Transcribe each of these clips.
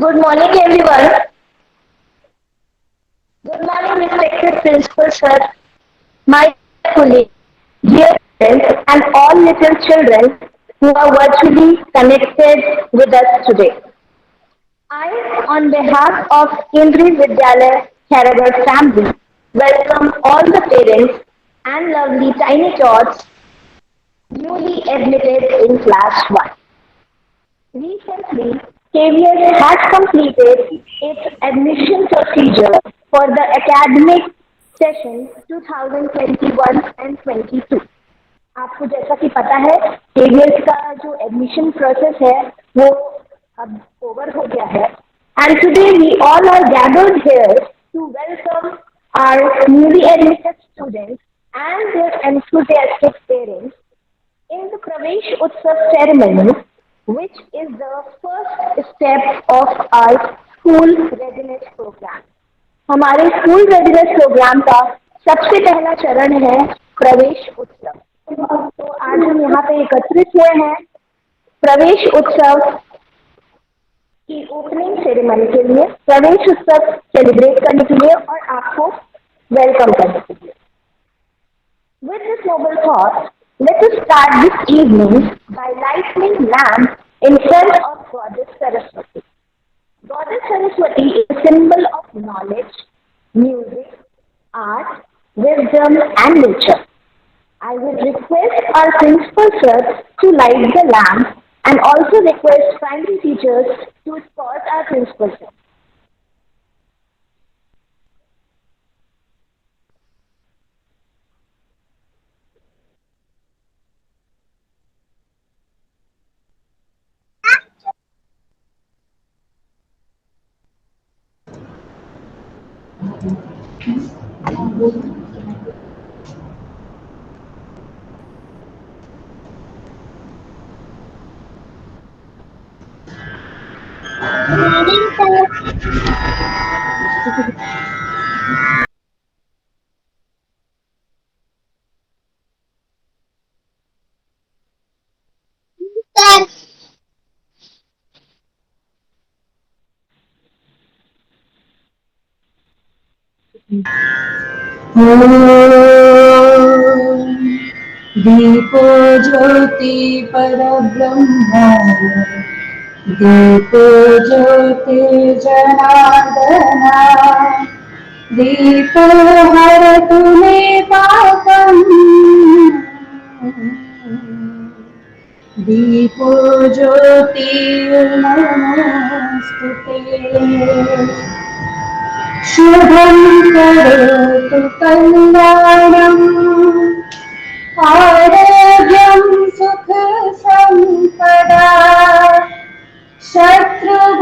Good morning, everyone. Good morning, respected principal sir, my colleagues, dear parents, and all little children who are virtually connected with us today. I, on behalf of Kendriya Vidyalaya Tharagad family, welcome all the parents and lovely tiny tots newly admitted in class 1. Recently, KVS has completed its admission procedure for the academic session 2021 and 22. आपको जैसा कि पता है KVS का जो admission process है वो अब ओवर हो गया है and today we all are gathered here to welcome our newly admitted students and there enthusiastic parents in the Pravesh Utsav ceremony, which is the first step of our school readiness program. हमारे school readiness programme का सबसे पहला चरण है प्रवेश उत्सव। तो आज हम यहाँ पे एकत्रित हुए हैं प्रवेश उत्सव की ओपनिंग सेरेमनी के लिए, प्रवेश उत्सव सेलिब्रेट करने के लिए और आपको वेलकम करने के लिए। With this noble thought, let us start this evening by lighting lamp in front of Goddess Saraswati. Goddess Saraswati is a symbol of knowledge, music, art, wisdom, and nature. I would request our principal sir to light the lamp and also request primary teachers to escort our principal sir. दीपो ज्योति परब्रह्म दीपो ज्योति जनार्दना दीपो हरतु मे पापम् दीपो ज्योति नमोस्तुते शुभं करोतु कल्याणम् आरोग्यं सुख संपदा शत्रुबुद्धिविनाशाय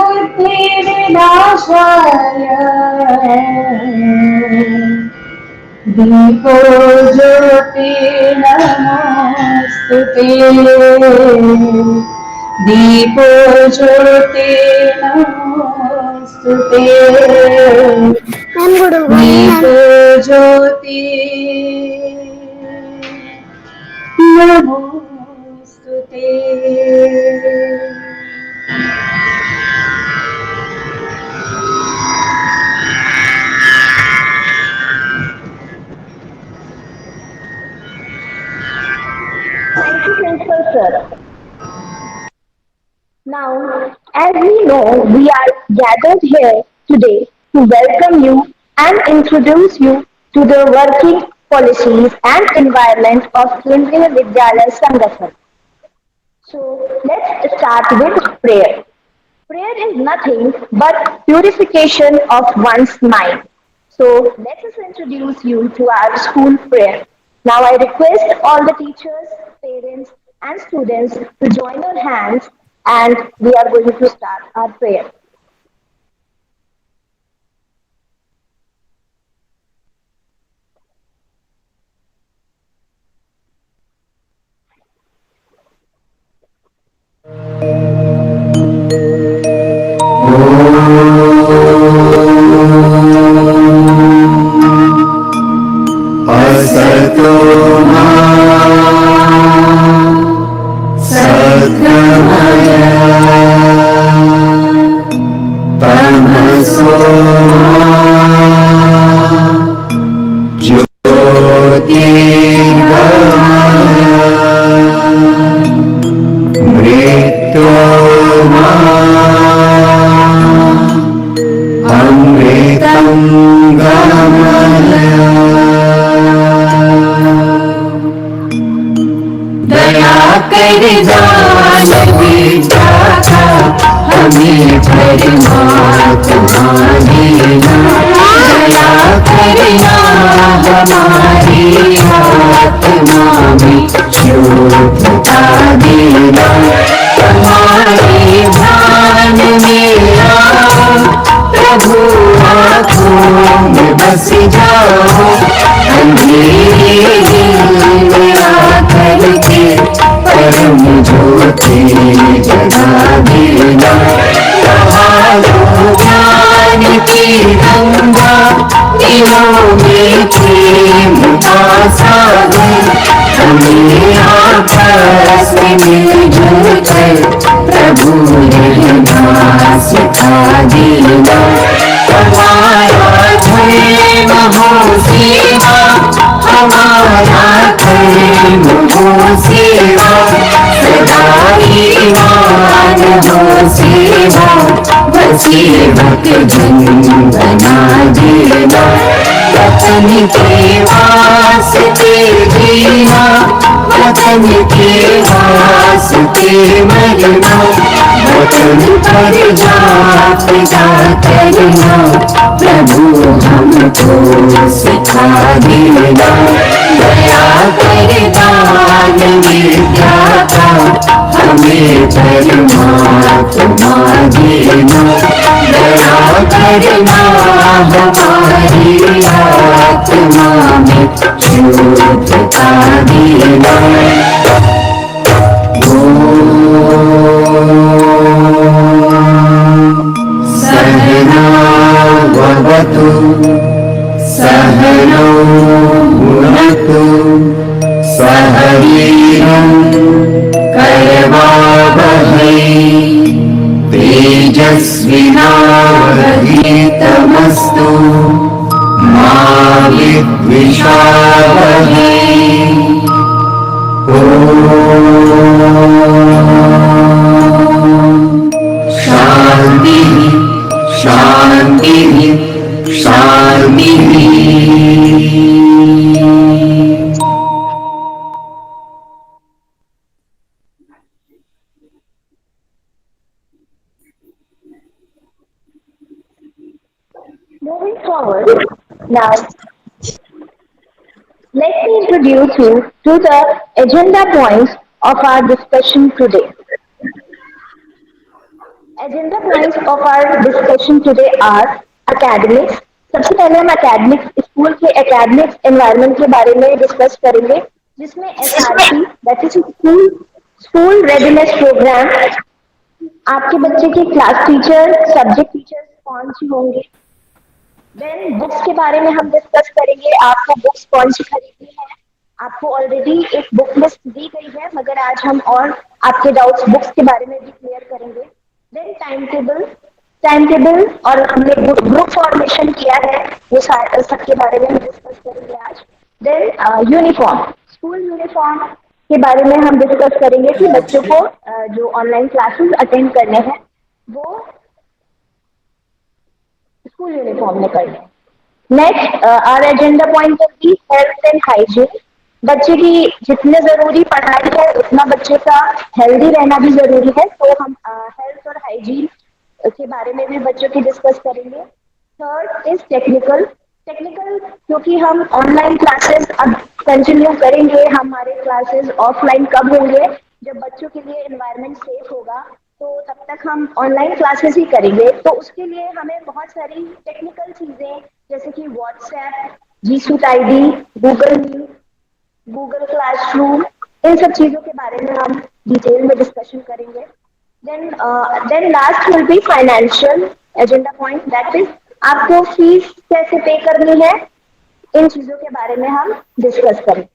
दीपो ज्योति नमोस्तुते दीपो ज्योति नमोस्तुते दीपो ज्योति नमोस्तुते। Thank you, Principal Sir. Now, as we know, we are gathered here today to welcome you and introduce you to the working policies and environment of Kendriya Vidyalaya Sangathan. So, let's start with prayer. Prayer is nothing but purification of one's mind. So let us introduce you to our school prayer. Now I request all the teachers, parents and students to join our hands and we are going to start our prayer. असतो मा सद्गमय कर दान विद्या का हमें परमात्मा देना। दया करना हमारी आत्मा में शुद्धता देना। हमारे ध्यान में आओ प्रभु, आँखों में बस जाओ। अंधेरे दिल में आकर के परम ज्योति जगा देना। बहा दो ज्ञान की गंगा, दिलों में प्रेम का सागर। हमें आपस में मिलजुल कर प्रभु रहना सिखा देना। हमारा धर्म हो सेवा, हमारा धर्म हो सेवा। सदा ईमान हो सेवा, सेवक जन बना देना। वतन के वास्ते जीना, वतन के वास्ते मरना। वतन पर जात जा करना प्रभु हमको सिखा देना। दया कर दान विद्या का हमें परमात्मा देना। दया करना हमारी आत्मा में शुद्धता देना। सहना भवतु सहनौ भुनक्तु सह वीर्यं करवावहै तेजस्विनावधीतमस्तु मा विद्विषावहै। शांति शांति शांति। Moving forward, now let me introduce you to the agenda points of our discussion today. Agenda points of our discussion today are academics. सबसे पहले हम academics स्कूल के academics environment के बारे में डिस्कस करेंगे, जिसमें SRP that is school readiness program, आपके बच्चे के क्लास टीचर सब्जेक्ट टीचर्स कौन सी होंगे। देन बुक्स के बारे में हम डिस्कस करेंगे, आपको बुक्स कौन सी खरीदनी है। आपको ऑलरेडी एक बुक लिस्ट दी गई है, मगर आज हम और आपके डाउट्स बुक्स के बारे में भी क्लियर करेंगे। देन टाइम टेबल और हमने ग्रुप फॉर्मेशन किया है, वो सबके बारे में हम डिस्कस करेंगे आज। देन यूनिफॉर्म, स्कूल यूनिफॉर्म के बारे में हम डिस्कस करेंगे कि बच्चों को जो ऑनलाइन क्लासेस अटेंड करने हैं वो स्कूल यूनिफॉर्म में करने हैं। Next our agenda point will be health and hygiene. बच्चे की जितने जरूरी पढ़ाई है उतना बच्चे का हेल्दी रहना भी जरूरी है, तो हम हेल्थ और हाइजीन के बारे में भी बच्चों की डिस्कस करेंगे। थर्ड इज टेक्निकल क्योंकि हम ऑनलाइन क्लासेस अब कंटिन्यू करेंगे, हमारे क्लासेस ऑफलाइन कब होंगे जब बच्चों के लिए एनवायरनमेंट सेफ होगा, तो तब तक हम ऑनलाइन क्लासेस ही करेंगे। तो उसके लिए हमें बहुत सारी टेक्निकल चीजें जैसे कि WhatsApp, G suit ID, Google Meet, Google Classroom, इन सब चीजों के बारे में हम डिटेल में डिस्कशन करेंगे। Then last will be financial agenda point, that is आपको फीस कैसे पे करनी है, इन चीजों के बारे में हम डिस्कस करेंगे।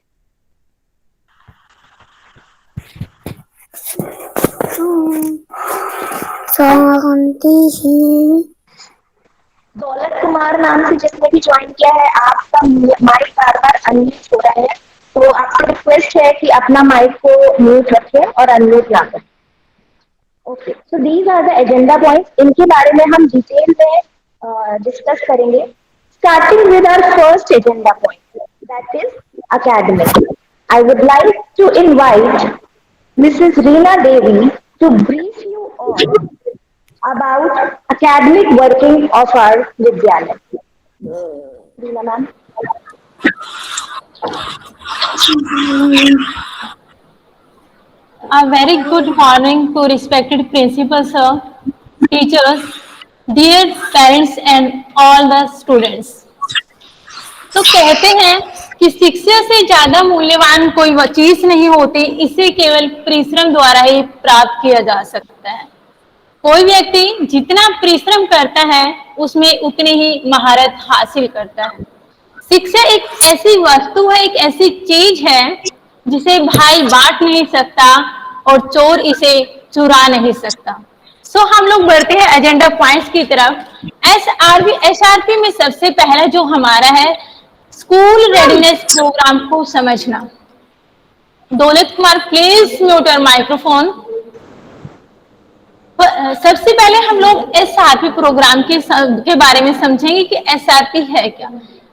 दौलत कुमार नाम से जिसने भी ज्वाइन किया है, आपका माइक बार बार अनम्यूट हो रहा है, तो आपसे रिक्वेस्ट है कि अपना माइक को म्यूट रखें और अनम्यूट ना करें। Okay, so these are the agenda points, इनके बारे में हम डिटेल में डिस्कस करेंगे। Starting with our first agenda point, that is academic. I would like to invite Mrs. Reena Devi to brief you all about academic working of our Vidyalaya. Reena ma'am. A very good morning to respected principal sir, teachers, dear parents and all the students. तो कहते हैं कि शिक्षा से ज्यादा मूल्यवान कोई वह चीज नहीं होती, इसे केवल परिश्रम द्वारा ही प्राप्त किया जा सकता है। कोई व्यक्ति जितना परिश्रम करता है उसमें उतनी ही महारत हासिल करता है। शिक्षा एक ऐसी वस्तु है, एक ऐसी चीज है जिसे भाई बांट नहीं सकता और चोर इसे चुरा नहीं सकता। सो हम लोग बढ़ते हैं एजेंडा पॉइंट्स की तरफ। एसआरपी में सबसे पहला जो हमारा है स्कूल रेडीनेस प्रोग्राम को समझना। दौलत Kumar please mute your microphone. सबसे पहले हम लोग एसआरपी प्रोग्राम के बारे में समझेंगे कि एसआरपी है क्या।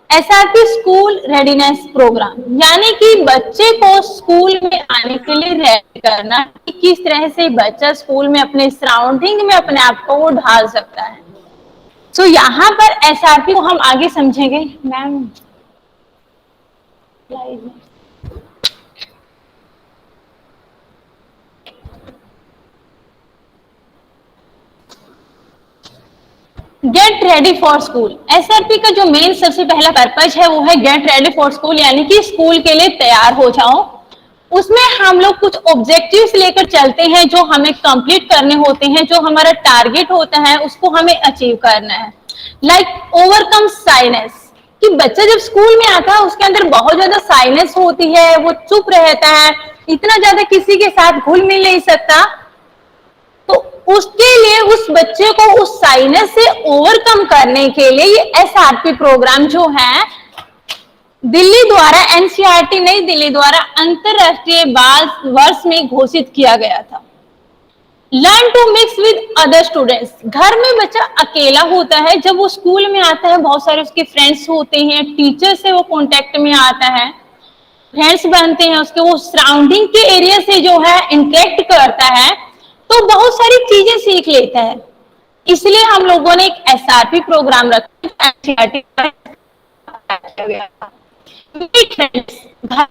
एसआरपी स्कूल रेडीनेस प्रोग्राम यानी कि बच्चे को स्कूल में आने के लिए रेडी करना कि किस तरह से बच्चा स्कूल में अपने सराउंडिंग में अपने आप को वो ढाल सकता है। तो यहाँ पर एसआरपी को हम आगे समझेंगे। Ma'am get ready for school. SRP का जो मेन सबसे पहला पर्पज है वो है गेट रेडी फॉर स्कूल यानी कि स्कूल के लिए तैयार हो जाओ। उसमें हम लोग कुछ ऑब्जेक्टिव्स लेकर चलते हैं जो हमें कंप्लीट करने होते हैं, जो हमारा टारगेट होता है उसको हमें अचीव करना है। लाइक ओवरकम साइनेस, कि बच्चा जब स्कूल में आता है उसके अंदर बहुत ज्यादा साइनेस होती है, वो चुप रहता है, इतना ज्यादा किसी के साथ घुल मिल नहीं सकता। तो उसके लिए उस बच्चे को उस साइनेस से ओवरकम करने के लिए ये एसआरपी प्रोग्राम जो है दिल्ली द्वारा, एनसीईआरटी नई दिल्ली द्वारा अंतरराष्ट्रीय बाल वर्ष में घोषित किया गया था। Learn to mix with other students. घर में बच्चा अकेला होता है, जब वो स्कूल में आता है बहुत सारे उसके फ्रेंड्स होते हैं, टीचर से वो कांटेक्ट में आता है, फ्रेंड्स बनते हैं, उसके वो सराउंडिंग के एरिया से जो है इंटरेक्ट करता है तो बहुत सारी चीजें सीख लेता है। इसलिए हम लोगों ने एक एसआरपी प्रोग्राम रखा। घर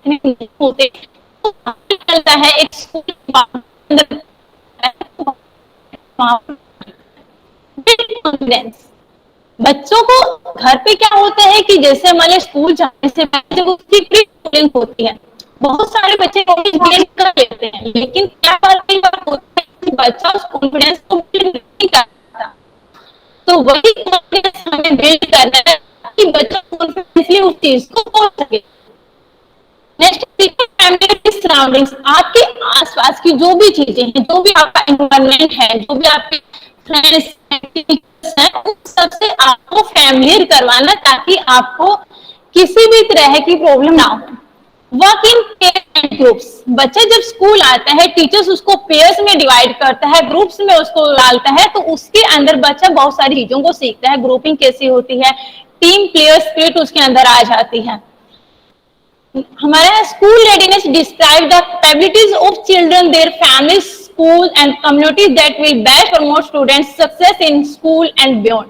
में होते चलता है एक स्कूल कॉन्फिडेंस। बच्चों को घर पे क्या होता है कि जैसे मान लो स्कूल जाने से पहले उसकी प्री स्कूलिंग होती है, बहुत सारे बच्चे गेन कर लेते हैं, लेकिन क्या बात होता है कि बच्चा उस कॉन्फिडेंस को बिल्ड नहीं करता। तो वही कॉन्फिडेंस हमें बिल्ड करना है कि बच्चा कॉन्फिडेंसली उस चीज को बोल सके। नेक्स्ट फैमिली सराउंडिंग्स, आपके आसपास की जो भी चीजें हैं, जो भी आपका एनवायरनमेंट है, जो भी आपके फ्रेंड्स हैं, उन सबसे आपको फैमिलियर करवाना ताकि आपको किसी भी तरह की प्रॉब्लम ना हो। Work in pair and groups, बच्चा जब स्कूल आता है टीचर्स उसको पेयर्स में डिवाइड करता है, ग्रुप्स में उसको डालता है, तो उसके अंदर बच्चा बहुत सारी चीजों को सीखता है। ग्रुपिंग कैसी होती है, टीम प्लेयर स्पिरिट उसके अंदर आ जाती है। हमारा school readiness describe the capabilities of children, their families, school and community that will best promote students success in school and beyond.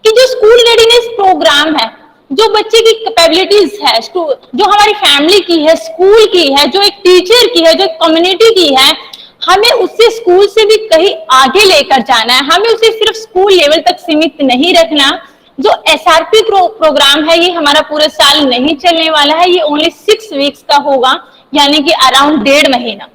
कि जो स्कूल रेडीनेस प्रोग्राम है, जो बच्चे की कैपेबिलिटीज है, जो हमारी फैमिली की है, स्कूल की है, जो एक टीचर की है, जो कम्युनिटी की है, हमें उससे स्कूल से भी कहीं आगे लेकर जाना है। हमें उसे सिर्फ स्कूल लेवल तक सीमित नहीं रखना। जो एसआरपी प्रोग्राम है ये हमारा पूरे साल नहीं चलने वाला है, ये ओनली 6 वीक्स का होगा, यानी कि अराउंड 1.5 महीना।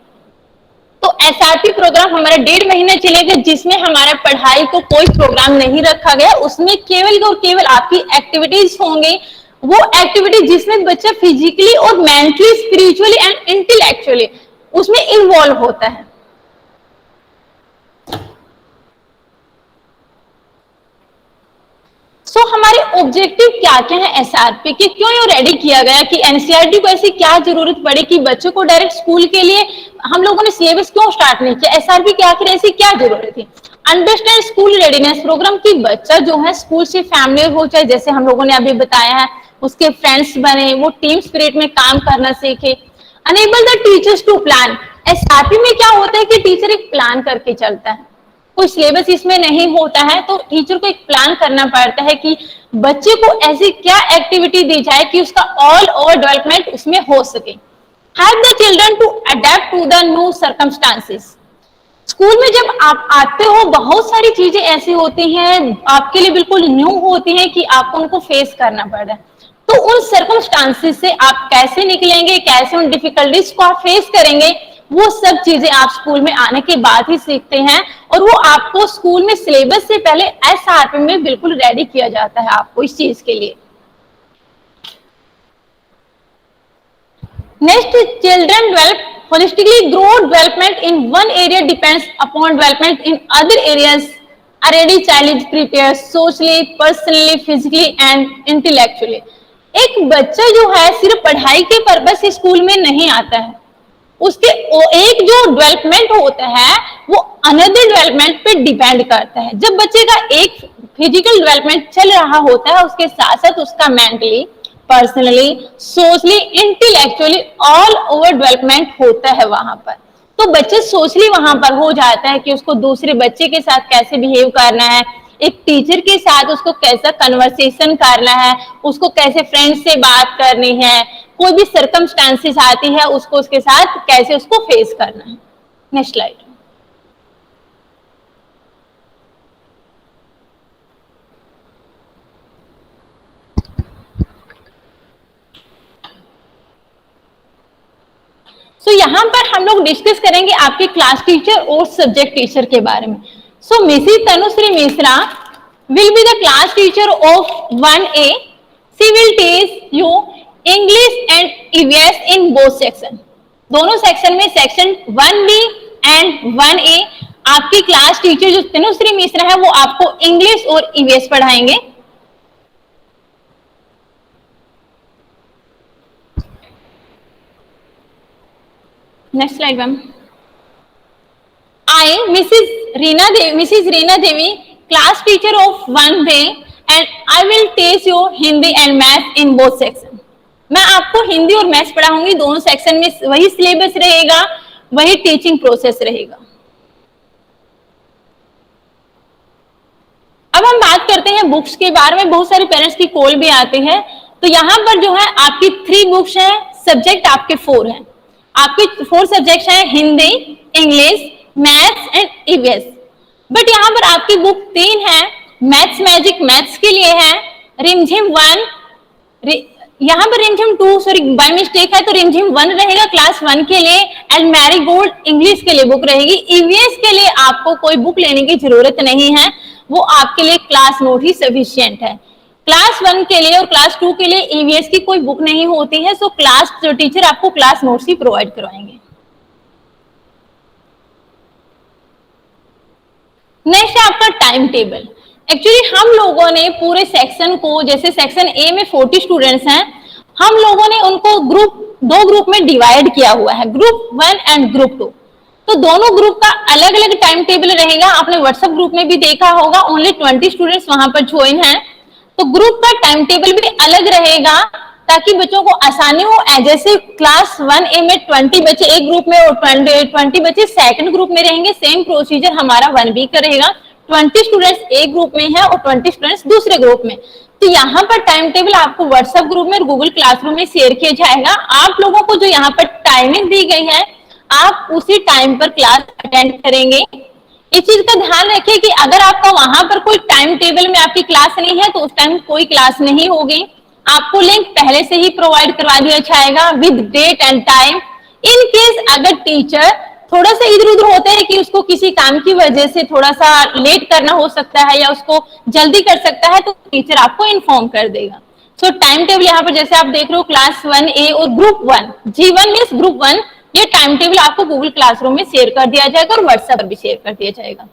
तो एसआरपी प्रोग्राम हमारा 1.5 महीना चलेगा, जिसमें हमारा पढ़ाई को कोई प्रोग्राम नहीं रखा गया। उसमें केवल और केवल आपकी एक्टिविटीज होंगे, वो एक्टिविटी जिसमें बच्चा फिजिकली और मेंटली, स्पिरिचुअली एंड इंटेलेक्चुअली उसमें इन्वॉल्व होता है। तो हमारे ऑब्जेक्टिव क्या क्या है एसआरपी के, क्यों ये रेडी किया गया, कि एनसीईआरटी को ऐसी क्या जरूरत पड़ी कि बच्चों को डायरेक्ट स्कूल के लिए हम लोगों ने सिलेबस क्यों स्टार्ट नहीं किया, एसआरपी के आखिर ऐसी क्या जरूरत थी। अंडरस्टैंड स्कूल रेडीनेस प्रोग्राम की बच्चा जो है स्कूल से फैमिली हो जाए, जैसे हम लोगों ने अभी बताया है, उसके फ्रेंड्स बने, वो टीम स्पिरिट में काम करना सीखे। Enable the teachers to plan. SRP में क्या होता है कि टीचर एक प्लान करके चलता है, कोई सिलेबस इसमें नहीं होता है, तो टीचर को एक प्लान करना पड़ता है कि बच्चे को ऐसी क्या एक्टिविटी दी जाए कि उसका ऑल ओवर डेवलपमेंट उसमें हो सके। Help the children to adapt to the new circumstances. School में जब आप आते हो बहुत सारी चीजें ऐसी होती हैं आपके लिए बिल्कुल न्यू होती हैं कि आपको उनको फेस करना पड़ रहा है, तो उन सर्कमस्टांसेस से आप कैसे निकलेंगे, कैसे उन डिफिकल्टीज को आप फेस करेंगे, वो सब चीजें आप स्कूल में आने के बाद ही सीखते हैं, और वो आपको स्कूल में सिलेबस से पहले एसआरपी में बिल्कुल रेडी किया जाता है आपको इस चीज के लिए। Next, children develop holistically. Growth development in one area depends upon development in other areas. A ready child is prepared socially, personally, physically and intellectually. एक बच्चा जो है सिर्फ पढ़ाई के पर्पस से स्कूल में नहीं आता है, उसके एक जो डेवलपमेंट होता है वो अनदर डेवलपमेंट पे डिपेंड करता है। जब बच्चे का एक फिजिकल डेवलपमेंट चल रहा होता है, उसके साथ साथ उसका mentally, personally, socially, intellectually all over development होता है वहां पर। तो बच्चे सोशली वहां पर हो जाता है कि उसको दूसरे बच्चे के साथ कैसे बिहेव करना है, एक टीचर के साथ उसको कैसा कन्वर्सेशन करना है, उसको कैसे फ्रेंड से बात करनी है, कोई भी सर्कमस्टांसेस आती है उसको उसके साथ कैसे उसको फेस करना है। Next slide. तो यहाँ पर हम लोग डिस्कस करेंगे आपके क्लास टीचर और सब्जेक्ट टीचर के बारे में। So Mrs Tanushree Mishra will be the class teacher of 1A. She will teach you English and EVS in both section. दोनों सेक्शन में सेक्शन 1B एंड 1A आपकी क्लास टीचर जो तनुश्री मिश्रा है वो आपको इंग्लिश और ईवीएस पढ़ाएंगे। Next slide ma'am. I, Mrs. Reena Devi, class teacher of 1B, and I will teach you Hindi and Math in both section. मैं आपको हिंदी और मैथ्स पढ़ाऊंगी, दोनों सेक्शन में वही सिलेबस रहेगा, वही टीचिंग प्रोसेस रहेगा। अब हम बात करते हैं बुक्स के बारे में। बहुत सारे पेरेंट्स की कॉल भी आती है, तो यहाँ पर जो है आपकी 3 बुक्स हैं, सब्जेक्ट आपके 4 हैं। आपके 4 सब्जेक्ट हैं Hindi, English, maths and EVS. But यहाँ पर आपकी बुक 3 है। मैथ्स मैजिक मैथ्स के लिए है, रिमझिम 1, यहाँ पर रिमझिम 2 सॉरी बाय मिस्टेक है, तो रिमझिम 1 रहेगा क्लास 1 के लिए, एंड मैरीगोल्ड इंग्लिश के लिए बुक रहेगी। ईवीएस के लिए आपको कोई बुक लेने की जरूरत नहीं है, वो आपके लिए क्लास नोट ही सफिशिएंट है। क्लास 1 के लिए और क्लास 2 के लिए ईवीएस की कोई बुक नहीं होती है, सो क्लास टीचर आपको क्लास नोट्स ही प्रोवाइड करवाएंगे। नेक्स्ट है आपका टाइम टेबल। एक्चुअली हम लोगों ने पूरे सेक्शन को, जैसे सेक्शन ए में 40 स्टूडेंट्स हैं, हम लोगों ने उनको 2 ग्रुप में डिवाइड किया हुआ है, ग्रुप 1 एंड ग्रुप 2। तो दोनों ग्रुप का अलग अलग टाइम टेबल रहेगा। आपने व्हाट्सएप ग्रुप में भी देखा होगा, ओनली 20 स्टूडेंट्स वहां पर ज्वाइन हैं, तो ग्रुप का टाइम टेबल भी अलग रहेगा ताकि बच्चों को आसानी हो। जैसे क्लास 1A में 20 बच्चे एक ग्रुप में और 20 बच्चे सेकंड ग्रुप में रहेंगे, सेम प्रोसीजर हमारा 1B का रहेगा। 20 स्टूडेंट्स एक ग्रुप में है और 20 स्टूडेंट्स दूसरे ग्रुप में। तो यहाँ पर टाइम टेबल आपको व्हाट्सएप ग्रुप में और गूगल क्लासरूम में शेयर किया जाएगा। आप लोगों को जो यहाँ पर टाइमिंग दी गई है, आप उसी टाइम पर क्लास अटेंड करेंगे। इस चीज का ध्यान रखिए कि अगर आपका वहां पर कोई टाइम टेबल में आपकी क्लास नहीं है तो उस टाइम कोई क्लास नहीं होगी। आपको लिंक पहले से ही प्रोवाइड करवा दिया जाएगा with date and time. In case अगर टीचर थोड़ा सा इधर उधर होते हैं कि उसको किसी काम की वजह से थोड़ा सा लेट करना हो सकता है या उसको जल्दी कर सकता है, तो टीचर आपको इन्फॉर्म कर देगा। सो टाइम टेबल यहाँ पर जैसे आप देख रहे हो क्लास 1A और ग्रुप 1, G1 मीन्स ग्रुप 1, ये टाइम टेबल आपको गूगल क्लासरूम में शेयर कर दिया जाएगा और व्हाट्सएप पर भी शेयर कर दिया जाएगा।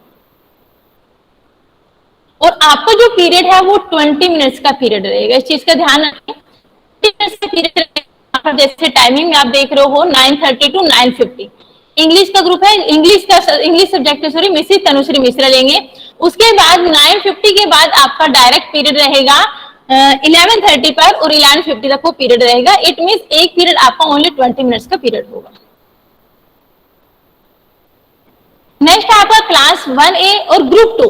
और आपका जो पीरियड है वो 20 मिनट्स का पीरियड रहेगा, इस चीज का ध्यान रखें। जैसे टाइमिंग में आप देख रहे हो 9:30 to 9:50। इंग्लिश का ग्रुप है, English subject sorry Mrs Tanushree Mishra लेंगे। उसके बाद 9:50 के बाद आपका डायरेक्ट पीरियड रहेगा 11:30 पर और 11:50 तक वो पीरियड रहेगा। इट मीन्स एक पीरियड आपका ओनली 20 मिनट्स का पीरियड होगा। नेक्स्ट आपका क्लास 1A और ग्रुप 2।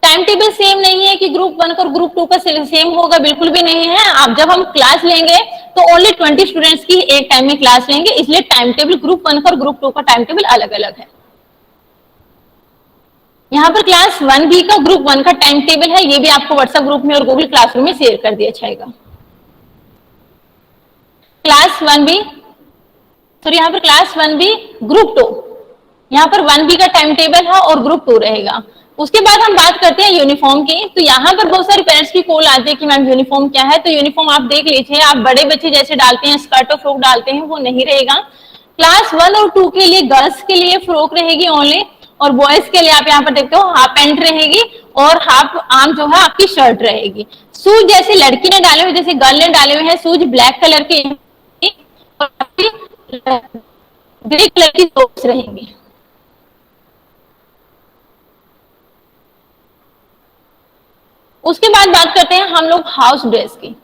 टाइम टेबल सेम नहीं है कि ग्रुप 1 और ग्रुप 2 का सेम होगा, बिल्कुल भी नहीं है। आप जब हम क्लास लेंगे तो ओनली 20 स्टूडेंट्स की एक टाइम में क्लास लेंगे, इसलिए टाइम टेबल ग्रुप 1 का और ग्रुप 2 का टाइम टेबल अलग अलग है। यहाँ पर क्लास 1B का ग्रुप 1 का टाइम टेबल है, ये भी आपको व्हाट्सएप ग्रुप में और गूगल क्लासरूम में शेयर कर दिया जाएगा। क्लास 1B सॉरी यहाँ पर क्लास 1B ग्रुप 2, यहाँ पर 1B का टाइम टेबल है और ग्रुप 2 रहेगा। उसके बाद हम बात करते हैं यूनिफॉर्म की। तो यहाँ पर बहुत सारे पेरेंट्स की कॉल आती है कि मैम यूनिफॉर्म क्या है। तो यूनिफॉर्म आप देख लीजिए, आप बड़े बच्चे जैसे डालते हैं स्कर्ट और फ्रॉक डालते हैं वो नहीं रहेगा। क्लास 1 और 2 के लिए गर्ल्स के लिए फ्रॉक रहेगी ओनली, और बॉयज के लिए आप यहाँ पर देखते हो हाफ पैंट रहेगी और हाफ आर्म जो है आपकी शर्ट रहेगी। शूज जैसे लड़की ने डाले हुए, जैसे गर्ल ने डाले हुए हैं शूज ब्लैक कलर के, ग्रे कलर की सॉक्स रहेंगी। उसके बाद बात करते हैं हम लोग हाउस ड्रेस की।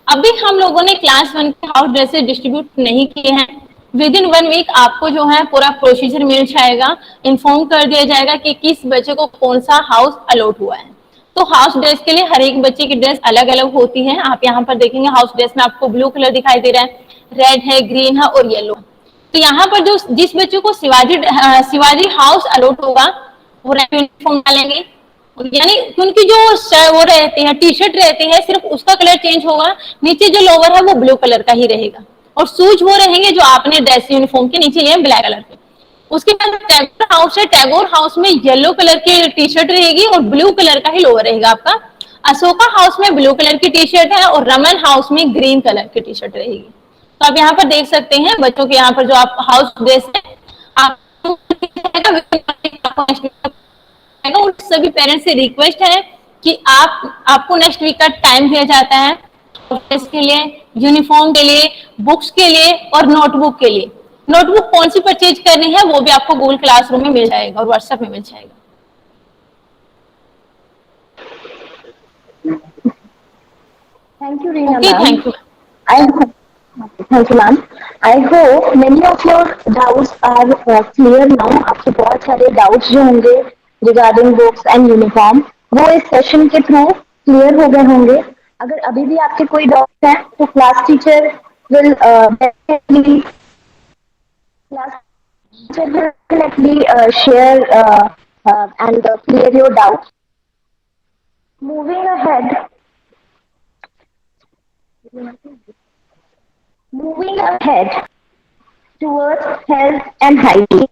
अभी हम लोगों ने क्लास 1 के हाउस ड्रेसेस डिस्ट्रीब्यूट नहीं किए हैं। विद इन 1 वीक आपको जो है पूरा प्रोसीजर मिल जाएगा, इन्फॉर्म कर दिया जाएगा कि किस बच्चे को कौन सा हाउस अलॉट हुआ है। तो हाउस ड्रेस के लिए हर एक बच्चे की ड्रेस अलग अलग होती है। आप यहाँ पर देखेंगे हाउस ड्रेस में आपको ब्लू कलर दिखाई दे रहा है, रेड है, ग्रीन है और येलो। तो यहाँ पर जो जिस बच्चे को शिवाजी हाउस अलॉट होगा वो यूनिफॉर्म डालेंगे, यानी उनकी जो वो रहती है टी शर्ट रहती है सिर्फ उसका कलर चेंज होगा, नीचे जो लोवर है वो ब्लू कलर का ही रहेगा, और शूज वो रहेंगे जो आपने ड्रेस यूनिफॉर्म के नीचे ये ब्लैक कलर के। उसके बाद टैगोर हाउस है, टैगोर हाउस में येलो कलर की टी शर्ट रहेगी और ब्लू कलर का ही लोअर रहेगा आपका। अशोका हाउस में ब्लू कलर की टी शर्ट है और रमन हाउस में ग्रीन कलर की टी शर्ट रहेगी। तो आप यहाँ पर देख सकते हैं बच्चों के यहाँ पर जो आप हाउस ड्रेस है आप सभी पेरेंट्स से रिक्वेस्ट है कि आपको नेक्स्ट वीक का टाइम दिया जाता है ड्रेस के लिए, यूनिफॉर्म के लिए, बुक्स के लिए और नोटबुक के लिए। नोटबुक कौन सी परचेज करनी है वो भी आपको गूगल क्लासरूम में मिल जाएगा और व्हाट्सएप में मिल जाएगा। Thank you, Reena Okay, ma'am. thank you. Thank you, ma'am. I hope many of your doubts are clear now. आपके बहुत सारे doubts जो होंगे regarding books and uniform वो इस सेशन के थ्रू क्लियर हो गए होंगे। अगर अभी भी आपके कोई डाउट्स हैं तो class teacher will definitely share and clear your doubts. Moving ahead towards health and hygiene.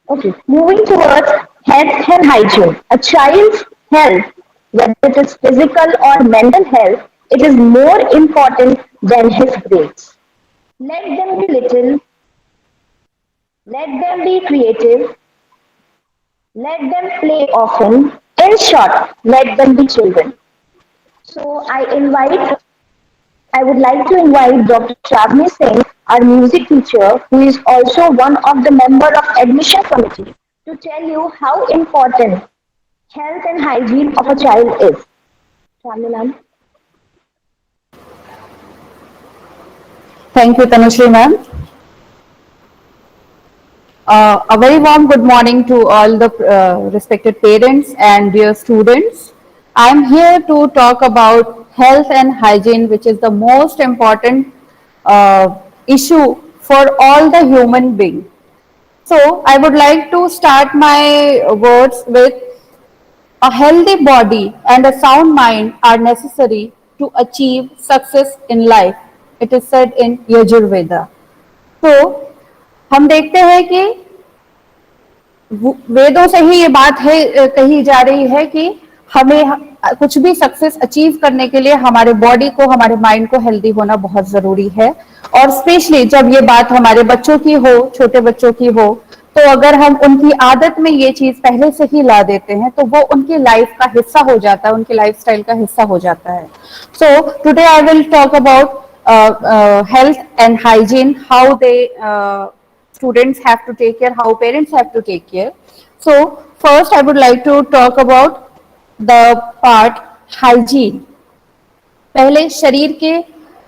Okay, moving towards health and hygiene. A child's health, whether it is physical or mental health, it is more important than his grades. Let them be little, let them be creative, let them play often. In short, let them be children. So I would like to invite Dr. Shavni Singh, our music teacher, who is also one of the member of admission committee, to tell you how important health and hygiene of a child is. Shavni ma'am. Thank you, Tanushree ma'am. A very warm good morning to all the respected parents and dear students. I am here to talk about health and hygiene, which is the most important issue for all the human beings. So I would like to start my words with a healthy body and a sound mind are necessary to achieve success in life. It is said in Yajurveda. तो हम देखते हैं कि वेदों से ही ये बात है कही जा रही है कि हमें कुछ भी सक्सेस अचीव करने के लिए हमारे बॉडी को, हमारे माइंड को हेल्दी होना बहुत जरूरी है। और स्पेशली जब ये बात हमारे बच्चों की हो, छोटे बच्चों की हो, तो अगर हम उनकी आदत में ये चीज पहले से ही ला देते हैं तो वो उनकी लाइफ का हिस्सा हो जाता है, उनकी लाइफस्टाइल का हिस्सा हो जाता है. So today I will talk about health and hygiene, how they students have to take care, how parents have to take care. So first I would like to talk about the part hygiene. पहले शरीर के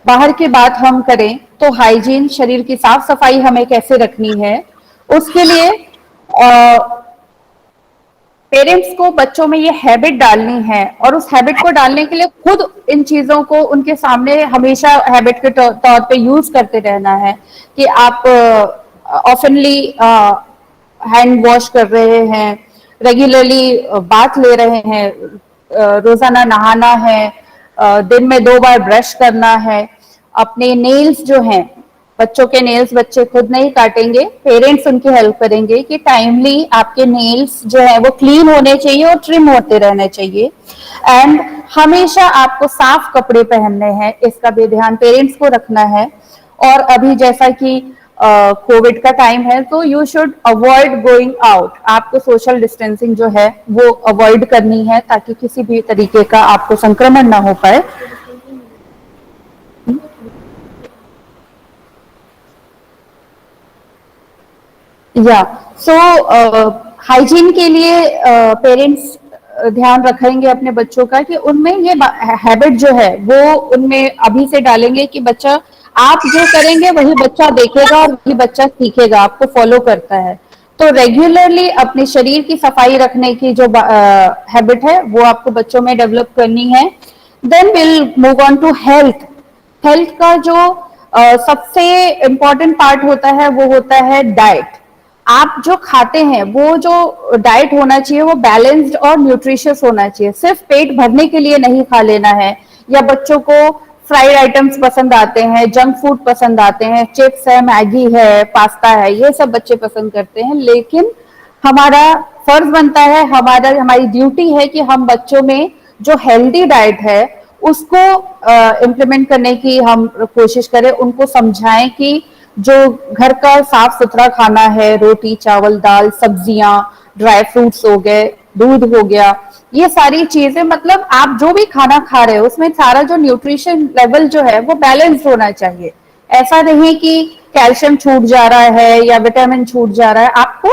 बाहर की बात हम करें तो hygiene, शरीर की साफ सफाई हमें कैसे रखनी है, उसके लिए पेरेंट्स को बच्चों में ये हैबिट डालनी है और उस हैबिट को डालने के लिए खुद इन चीजों को उनके सामने हमेशा हैबिट के तौर पे यूज करते रहना है कि आप ऑफनली हैंड वॉश कर रहे हैं, रेगुलरली बाथ ले रहे हैं, रोजाना नहाना है, दिन में 2 बार ब्रश करना है, अपने नेल्स जो हैं, बच्चों के नेल्स बच्चे खुद नहीं काटेंगे, पेरेंट्स उनकी हेल्प करेंगे कि टाइमली आपके नेल्स जो है वो क्लीन होने चाहिए और ट्रिम होते रहने चाहिए. एंड हमेशा आपको साफ कपड़े पहनने हैं, इसका भी ध्यान पेरेंट्स को रखना है. और अभी जैसा कि कोविड का टाइम है तो you should avoid going out. आपको सोशल डिस्टेंसिंग जो है वो अवॉइड करनी है ताकि किसी भी तरीके का आपको संक्रमण ना हो पाए. या सो हाइजीन के लिए पेरेंट्स ध्यान रखेंगे अपने बच्चों का कि उनमें ये हैबिट जो है वो उनमें अभी से डालेंगे कि बच्चा आप जो करेंगे वही बच्चा देखेगा और वही बच्चा सीखेगा, आपको फॉलो करता है. तो रेगुलरली अपने शरीर की सफाई रखने की जो हैबिट है वो आपको बच्चों में डेवलप करनी है. Then will move on to health. Health का जो सबसे इम्पोर्टेंट पार्ट होता है वो होता है डाइट. आप जो खाते हैं वो जो डाइट होना चाहिए वो बैलेंस्ड और न्यूट्रिशियस होना चाहिए. सिर्फ पेट भरने के लिए नहीं खा लेना है. या बच्चों को फ्राइड आइटम्स पसंद आते हैं, जंक फूड पसंद आते हैं, चिप्स है, मैगी है, पास्ता है, ये सब बच्चे पसंद करते हैं. लेकिन हमारा फर्ज बनता है, हमारी ड्यूटी है कि हम बच्चों में जो हेल्दी डाइट है उसको इम्प्लीमेंट करने की हम कोशिश करें. उनको समझाएं कि जो घर का साफ सुथरा खाना है, रोटी चावल दाल सब्जियां, ड्राई फ्रूट्स हो गए, दूध हो गया, ये सारी चीजें, मतलब आप जो भी खाना खा रहे हो उसमें सारा जो न्यूट्रिशन लेवल जो है वो बैलेंस होना चाहिए. ऐसा नहीं कि कैल्शियम छूट जा रहा है या विटामिन छूट जा रहा है. आपको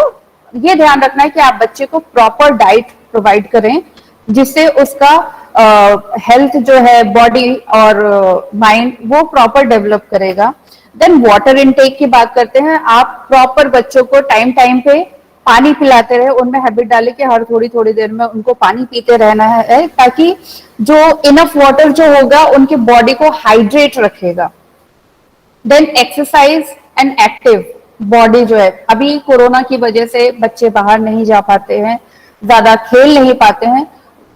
ये ध्यान रखना है कि आप बच्चे को प्रॉपर डाइट प्रोवाइड करें जिससे उसका हेल्थ जो है, बॉडी और माइंड वो प्रॉपर डेवलप करेगा. देन वाटर इनटेक की बात करते हैं. आप प्रॉपर बच्चों को टाइम टाइम पे पानी पिलाते रहे, उनमें हैबिट डाले कि हर थोड़ी थोड़ी देर में उनको पानी पीते रहना है ताकि जो इनफ वाटर जो होगा उनके बॉडी को हाइड्रेट रखेगा. Then exercise and active body जो है, अभी कोरोना की वजह से बच्चे बाहर नहीं जा पाते हैं, ज्यादा खेल नहीं पाते हैं,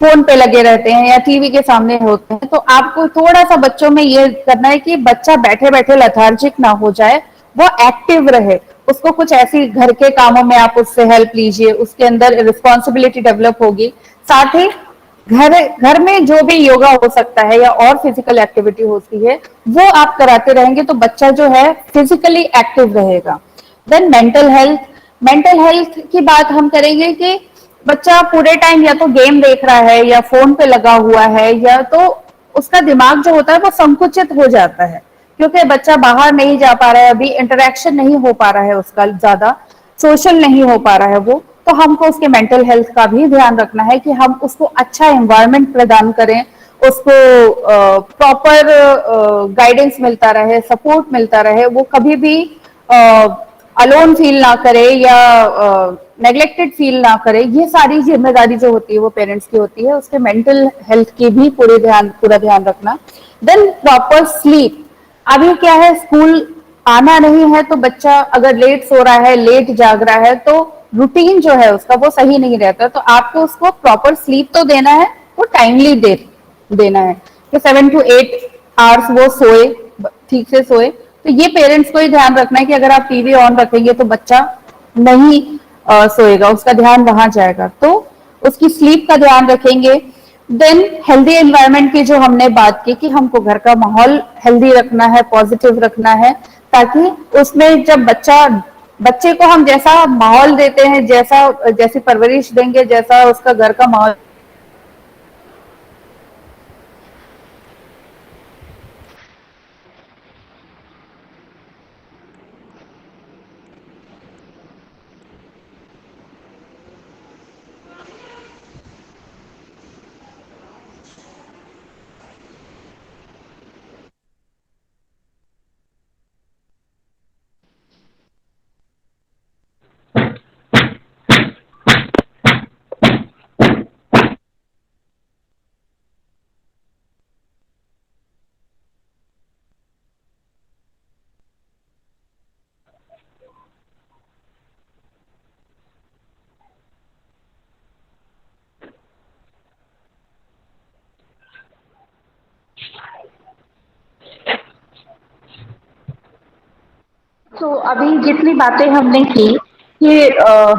फोन पे लगे रहते हैं या टीवी के सामने होते हैं. तो आपको थोड़ा सा बच्चों में ये करना है कि बच्चा बैठे बैठे लेथार्जिक ना हो जाए, वो एक्टिव रहे. उसको कुछ ऐसी घर के कामों में आप उससे हेल्प लीजिए, उसके अंदर रिस्पॉन्सिबिलिटी डेवलप होगी. साथ ही घर में जो भी योगा हो सकता है या और फिजिकल एक्टिविटी होती है वो आप कराते रहेंगे तो बच्चा जो है फिजिकली एक्टिव रहेगा. देन मेंटल हेल्थ की बात हम करेंगे कि बच्चा पूरे टाइम या तो गेम देख रहा है या फोन पे लगा हुआ है, या तो उसका दिमाग जो होता है वो संकुचित हो जाता है क्योंकि बच्चा बाहर नहीं जा पा रहा है, अभी इंटरेक्शन नहीं हो पा रहा है, उसका ज्यादा सोशल नहीं हो पा रहा है वो. तो हमको उसके मेंटल हेल्थ का भी ध्यान रखना है कि हम उसको अच्छा एनवायरनमेंट प्रदान करें, उसको प्रॉपर गाइडेंस मिलता रहे, सपोर्ट मिलता रहे, वो कभी भी अलोन फील ना करे या नेग्लेक्टेड फील ना करे. ये सारी जिम्मेदारी जो होती है वो पेरेंट्स की होती है. उसके मेंटल हेल्थ की भी पूरा ध्यान रखना. Then proper sleep. अभी क्या है, स्कूल आना नहीं है तो बच्चा अगर लेट सो रहा है, लेट जाग रहा है तो रूटीन जो है उसका वो सही नहीं रहता. तो आपको उसको प्रॉपर स्लीप तो देना है, वो टाइमली देना है कि 7 to 8 आवर्स वो सोए, ठीक से सोए. तो ये पेरेंट्स को ही ध्यान रखना है कि अगर आप टीवी ऑन रखेंगे तो बच्चा नहीं सोएगा, उसका ध्यान वहां जाएगा. तो उसकी स्लीप का ध्यान रखेंगे. देन हेल्दी एनवायरनमेंट की जो हमने बात की कि हमको घर का माहौल हेल्दी रखना है, पॉजिटिव रखना है, ताकि उसमें जब बच्चा बच्चे को हम जैसा माहौल देते हैं, जैसी परवरिश देंगे, जैसा उसका घर का माहौल। तो अभी जितनी बातें हमने की ये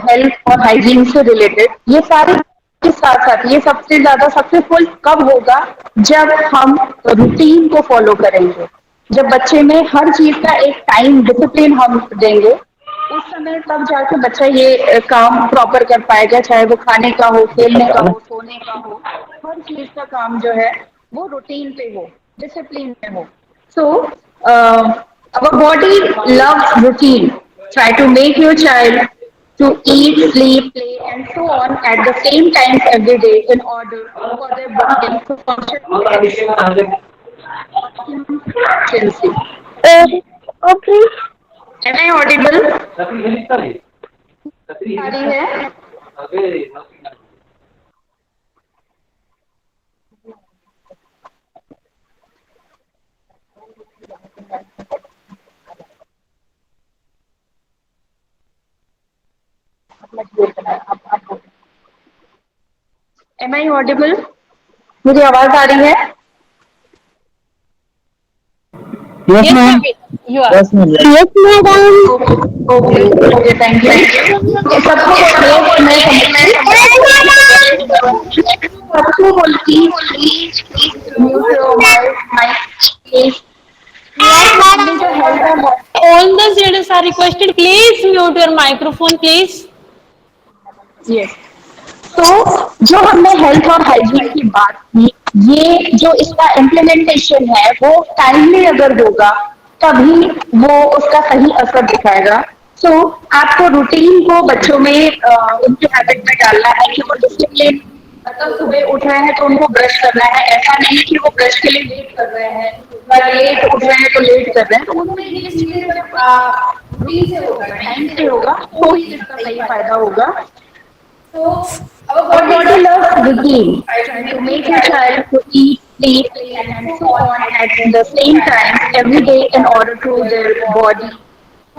हेल्थ और हाइजीन से रिलेटेड, ये सारे के साथ साथ ये सबसे ज्यादा सक्सेसफुल कब होगा जब हम रूटीन को फॉलो करेंगे। जब बच्चे में हर चीज का एक टाइम डिसिप्लिन हम देंगे, उस समय तब जाके बच्चा ये काम प्रॉपर कर पाएगा, चाहे वो खाने का हो, खेलने का हो, सोने का हो, हर चीज का काम जो है वो रूटीन पे हो, डिसिप्लिन में हो। So, our body loves routine. Try to make your child to eat, sleep, play, and so on at the same times every day in order for their body to function efficiency. Okay. Am I audible? आ रही है? Am I audible? मुझे आवाज आ रही है? Yes, ma'am. You are. Yes, madam. Okay, okay, thank you. सबको सबको बोलती म्यूट योर माइक प्लीज। हमने जो हेल्थ है All the students are requested, please mute your microphone, please. Yes. तो जो हमने हेल्थ और हाइजीन की बात की, ये जो इसका इम्प्लीमेंटेशन है वो टाइमली अगर होगा तभी वो उसका सही असर दिखाएगा। सो आपको रूटीन को बच्चों में उनके हैबिट में डालना है कि वो डिसिप्लिन, मतलब सुबह उठ रहे हैं तो उनको ब्रश करना है, ऐसा नहीं कि वो ब्रश के लिए लेट कर रहे हैं या लेट उठ रहे हैं तो लेट कर रहे हैं। तो उनमें ये चीजें जब रूटीन से होगा, टाइम से होगा, तो ही इसका सही फायदा होगा। Our body loves routine. Try to make your child to eat, sleep, play, and so on at the same time every day in order to their body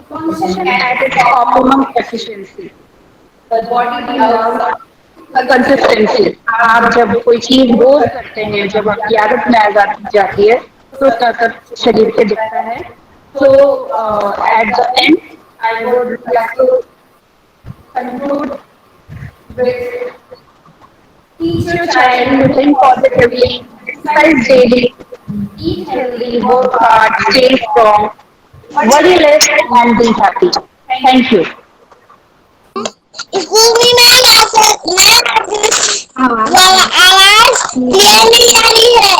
function at its optimum efficiency. The body loves consistency. आप जब कोई चीज रोज करते हैं, जब आपकी आदत में आ जाती है, तो उसका असर शरीर पे दिखता है। So at the end, I would like to conclude with teach your child to think positively, exercise daily, eat healthy, work hard, stay strong, worry less, and be happy. Thank you. School में आवाज clearly आ रही है।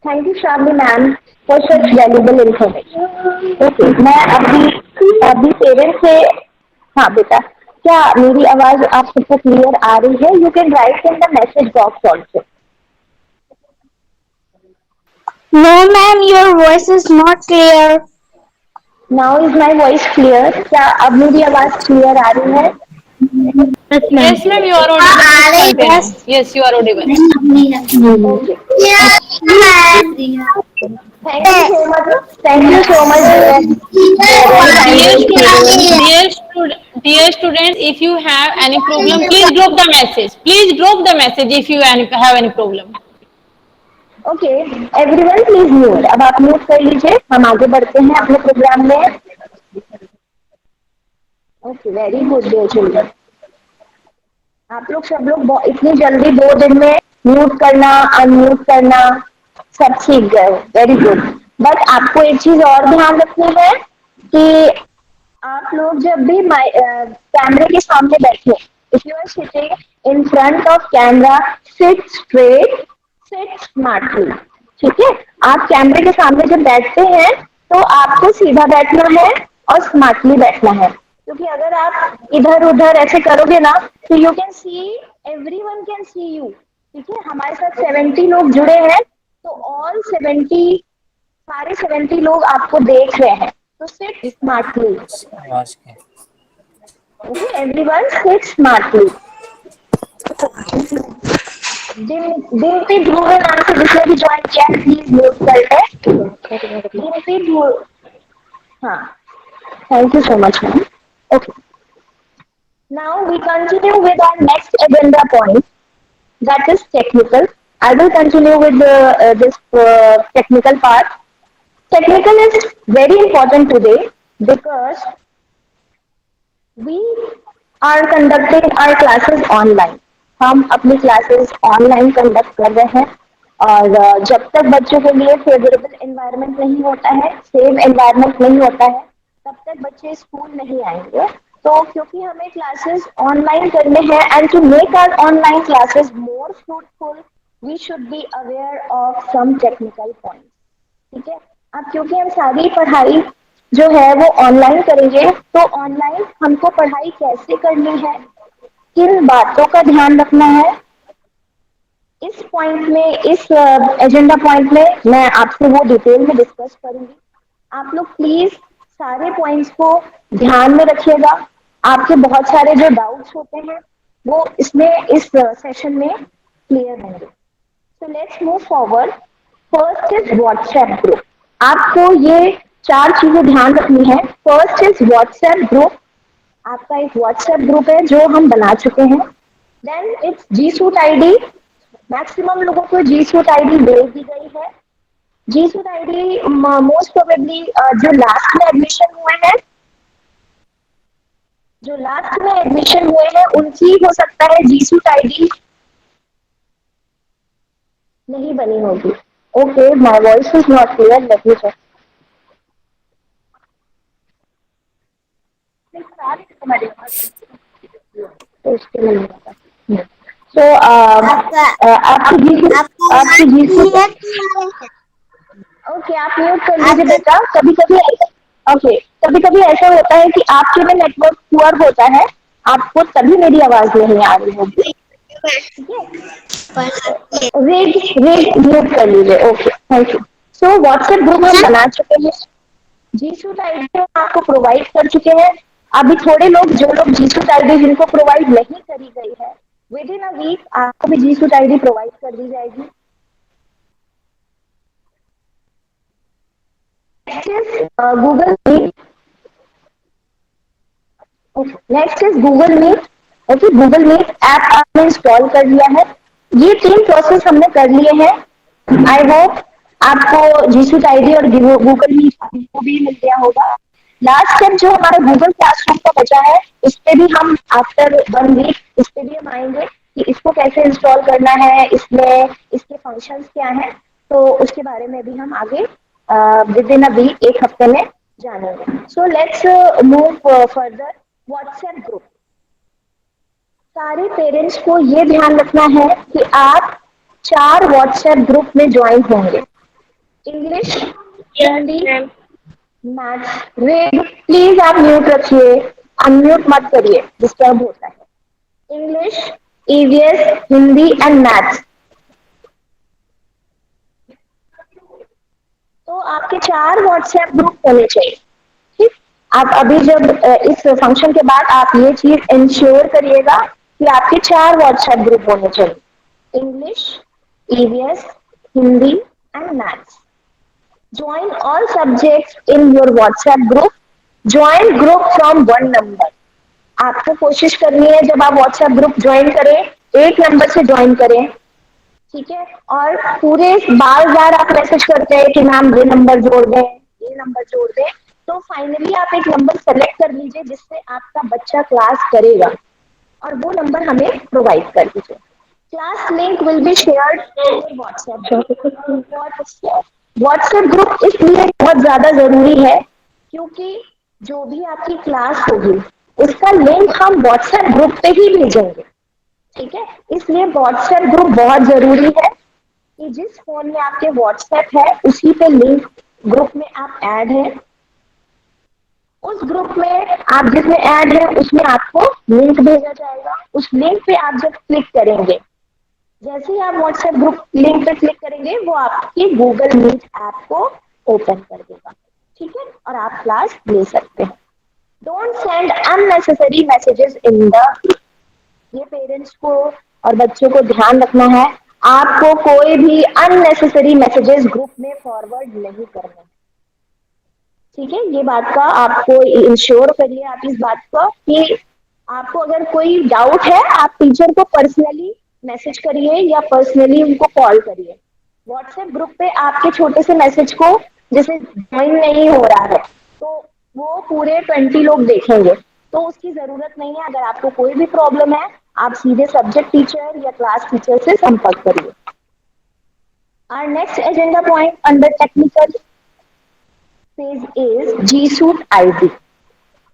Thank you, Shamli ma'am, for such valuable information. Okay, मैं अभी parents से, हाँ बेटा, क्या मेरी आवाज आप सबको क्लियर आ रही है? You can write in the message box also. No, ma'am, your voice is not clear. Now is my voice clear? क्या अब मेरी आवाज क्लियर आ रही है? Yes, ma'am, you are audible. Please continue. Yes, you are audible. Okay. Yes, ma'am. Thank you so much. Dear students, if you have any problem, please drop the message. Please drop the message if you have any problem. Okay, everyone please mute. अब आप mute कर लीजिए, हम आगे बढ़ते हैं अपने program में। Okay, very good dear children. आप लोग सब लोग इतनी जल्दी 2 दिन में म्यूट करना, अनम्यूट करना, सब सीख गए, वेरी गुड। बट आपको एक चीज और ध्यान रखनी है कि आप लोग जब भी कैमरे के सामने बैठे, if you are sitting in front of camera, sit straight, sit smartly. ठीक है, आप कैमरे के सामने जब बैठते हैं तो आपको सीधा बैठना है और स्मार्टली बैठना है, क्योंकि अगर आप इधर उधर ऐसे करोगे ना तो you can see, everyone can see you. ठीक है, हमारे साथ 70 लोग जुड़े हैं, तो ऑल 70, सारे 70 लोग आपको देख रहे हैं, तो sit smartly. Okay, everyone sit smartly. Dimpy Dhruv नाम से जिसने भी ज्वाइन किया है प्लीज म्यूट कर ले। डिम्पी ध्रुव, हाँ, thank you so much, ma'am. Okay. Now we continue with our next agenda point, that is technical. I will continue with this technical part. Technical is very important today because we are conducting our classes online. हम अपनी classes online conduct कर रहे हैं, और जब तक बच्चों के लिए फेवरेबल एनवायरनमेंट नहीं होता है, सेफ एनवायरनमेंट नहीं होता है, तब तक बच्चे स्कूल नहीं आएंगे। तो क्योंकि हमें क्लासेस ऑनलाइन करने हैं, and to make our online classes more fruitful, we should be aware of some technical points. ठीक है, अब क्योंकि हम सारी पढ़ाई जो है वो ऑनलाइन करेंगे, तो ऑनलाइन हमको पढ़ाई कैसे करनी है, किन बातों का ध्यान रखना है, इस पॉइंट में, इस एजेंडा पॉइंट में मैं आपसे वो डिटेल में डिस्कस करूंगी। आप लोग प्लीज सारे पॉइंट्स को ध्यान में रखिएगा। आपके बहुत सारे जो डाउट्स होते हैं वो इसमें, इस सेशन में क्लियर होंगे। So let's move forward. First is WhatsApp group. आपको ये 4 चीजें ध्यान रखनी है। First is WhatsApp group. आपका एक व्हाट्सएप ग्रुप है जो हम बना चुके हैं। Then it's G suit ID. Maximum लोगों को जी सूट आईडी भेज दी गई है। G suit ID most probably जो लास्ट में एडमिशन हुए हैं, जो लास्ट में एडमिशन हुए हैं उनकी हो सकता है जी सूट आईडी नहीं बनी होगी। Okay, my voice is not clear, let me check. तो इसके लिए तो आपकी जी ओके, आप म्यूट कर लीजिए बेटा। कभी कभी ओके, कभी कभी ऐसा होता है कि आपके में नेटवर्क पुअर होता है, आपको तभी मेरी आवाज नहीं आ रही होगी। रेड रेड म्यूट कर लीजिए। Okay, thank you. So WhatsApp group हम बना चुके हैं, जीसूट आईडी हम आपको प्रोवाइड कर चुके हैं। अभी थोड़े लोग, जो लोग जीसूट आईडी जिनको प्रोवाइड नहीं करी गई है, विद इन अ वीक आपको भी जीसूट आईडी प्रोवाइड कर दी जाएगी। Google Meet. Next is Google Meet. Okay, Google Meet app आपने इंस्टॉल कर लिया है। ये 3 प्रोसेस हमने कर लिए हैं। आई होप आपको जीसूट आईडी और गूगल मीट को भी मिल गया होगा। लास्ट स्टेप जो हमारा गूगल क्लासरूम का बचा है, इस पे भी हम आफ्टर 1 वीक इस पे भी हम आएंगे कि इसको कैसे इंस्टॉल करना है, इसमें इसके फंक्शंस क्या हैं, तो उसके बारे में भी हम आगे विद इन अ वीक, 1 हफ्ते में जानेंगे। So let's move further. WhatsApp group, सारे पेरेंट्स को ये ध्यान रखना है कि आप 4 व्हाट्सएप ग्रुप में ज्वाइन होंगे। English, Hindi, maths. Red please आप म्यूट रखिए, अनम्यूट मत करिए, डिस्टर्ब होता है। English, EVS, Hindi and maths. तो आपके 4 व्हाट्सएप ग्रुप होने चाहिए। ठीक, आप अभी जब इस फंक्शन के बाद आप ये चीज इंश्योर करिएगा कि आपके 4 व्हाट्सएप ग्रुप होने चाहिए। English, EVS, Hindi and maths. Join all subjects in your WhatsApp group. Join group from 1 number. आपको कोशिश करनी है जब आप WhatsApp ग्रुप ज्वाइन करें, 1 नंबर से ज्वाइन करें। ठीक है, और पूरे बार बार आप मैसेज करते हैं कि मैम ये नंबर जोड़ दें, ये नंबर जोड़ दें, तो फाइनली आप एक नंबर सेलेक्ट कर लीजिए जिससे आपका बच्चा क्लास करेगा, और वो नंबर हमें प्रोवाइड कर दीजिए। Class link will be shared in your WhatsApp group. WhatsApp group इसलिए बहुत ज्यादा जरूरी है क्योंकि जो भी आपकी क्लास होगी उसका लिंक हम WhatsApp ग्रुप पे ही भेजेंगे, ठीक है। इसलिए WhatsApp ग्रुप बहुत जरूरी है कि जिस फोन में आपके WhatsApp है उसी पे लिंक ग्रुप में आप ऐड हैं, उस ग्रुप में आप जिसमें ऐड है उसमें आपको लिंक भेजा जाएगा। उस लिंक पे आप जब क्लिक करेंगे, जैसे ही आप व्हाट्सएप ग्रुप लिंक पे क्लिक करेंगे वो आपकी गूगल मीट ऐप को ओपन कर देगा, ठीक है, और आप क्लास ले सकते हैं। Don't send unnecessary messages in the group. ये पेरेंट्स को और बच्चों को ध्यान रखना है, आपको कोई भी अननेसेसरी मैसेजेस ग्रुप में फॉरवर्ड नहीं करने, ठीक है। ये बात का आपको इंश्योर करिए आप इस बात का कि आपको अगर कोई डाउट है आप टीचर को पर्सनली मैसेज करिए या पर्सनली उनको कॉल करिए। व्हाट्सएप ग्रुप पे आपके छोटे से मैसेज को जैसे ज्वाइन नहीं हो रहा है तो वो पूरे 20 लोग देखेंगे, तो उसकी जरूरत नहीं है। अगर आपको कोई भी प्रॉब्लम है आप सीधे सब्जेक्ट टीचर या क्लास टीचर से संपर्क करिए। Our next agenda point under technical phase is G-Suite ID।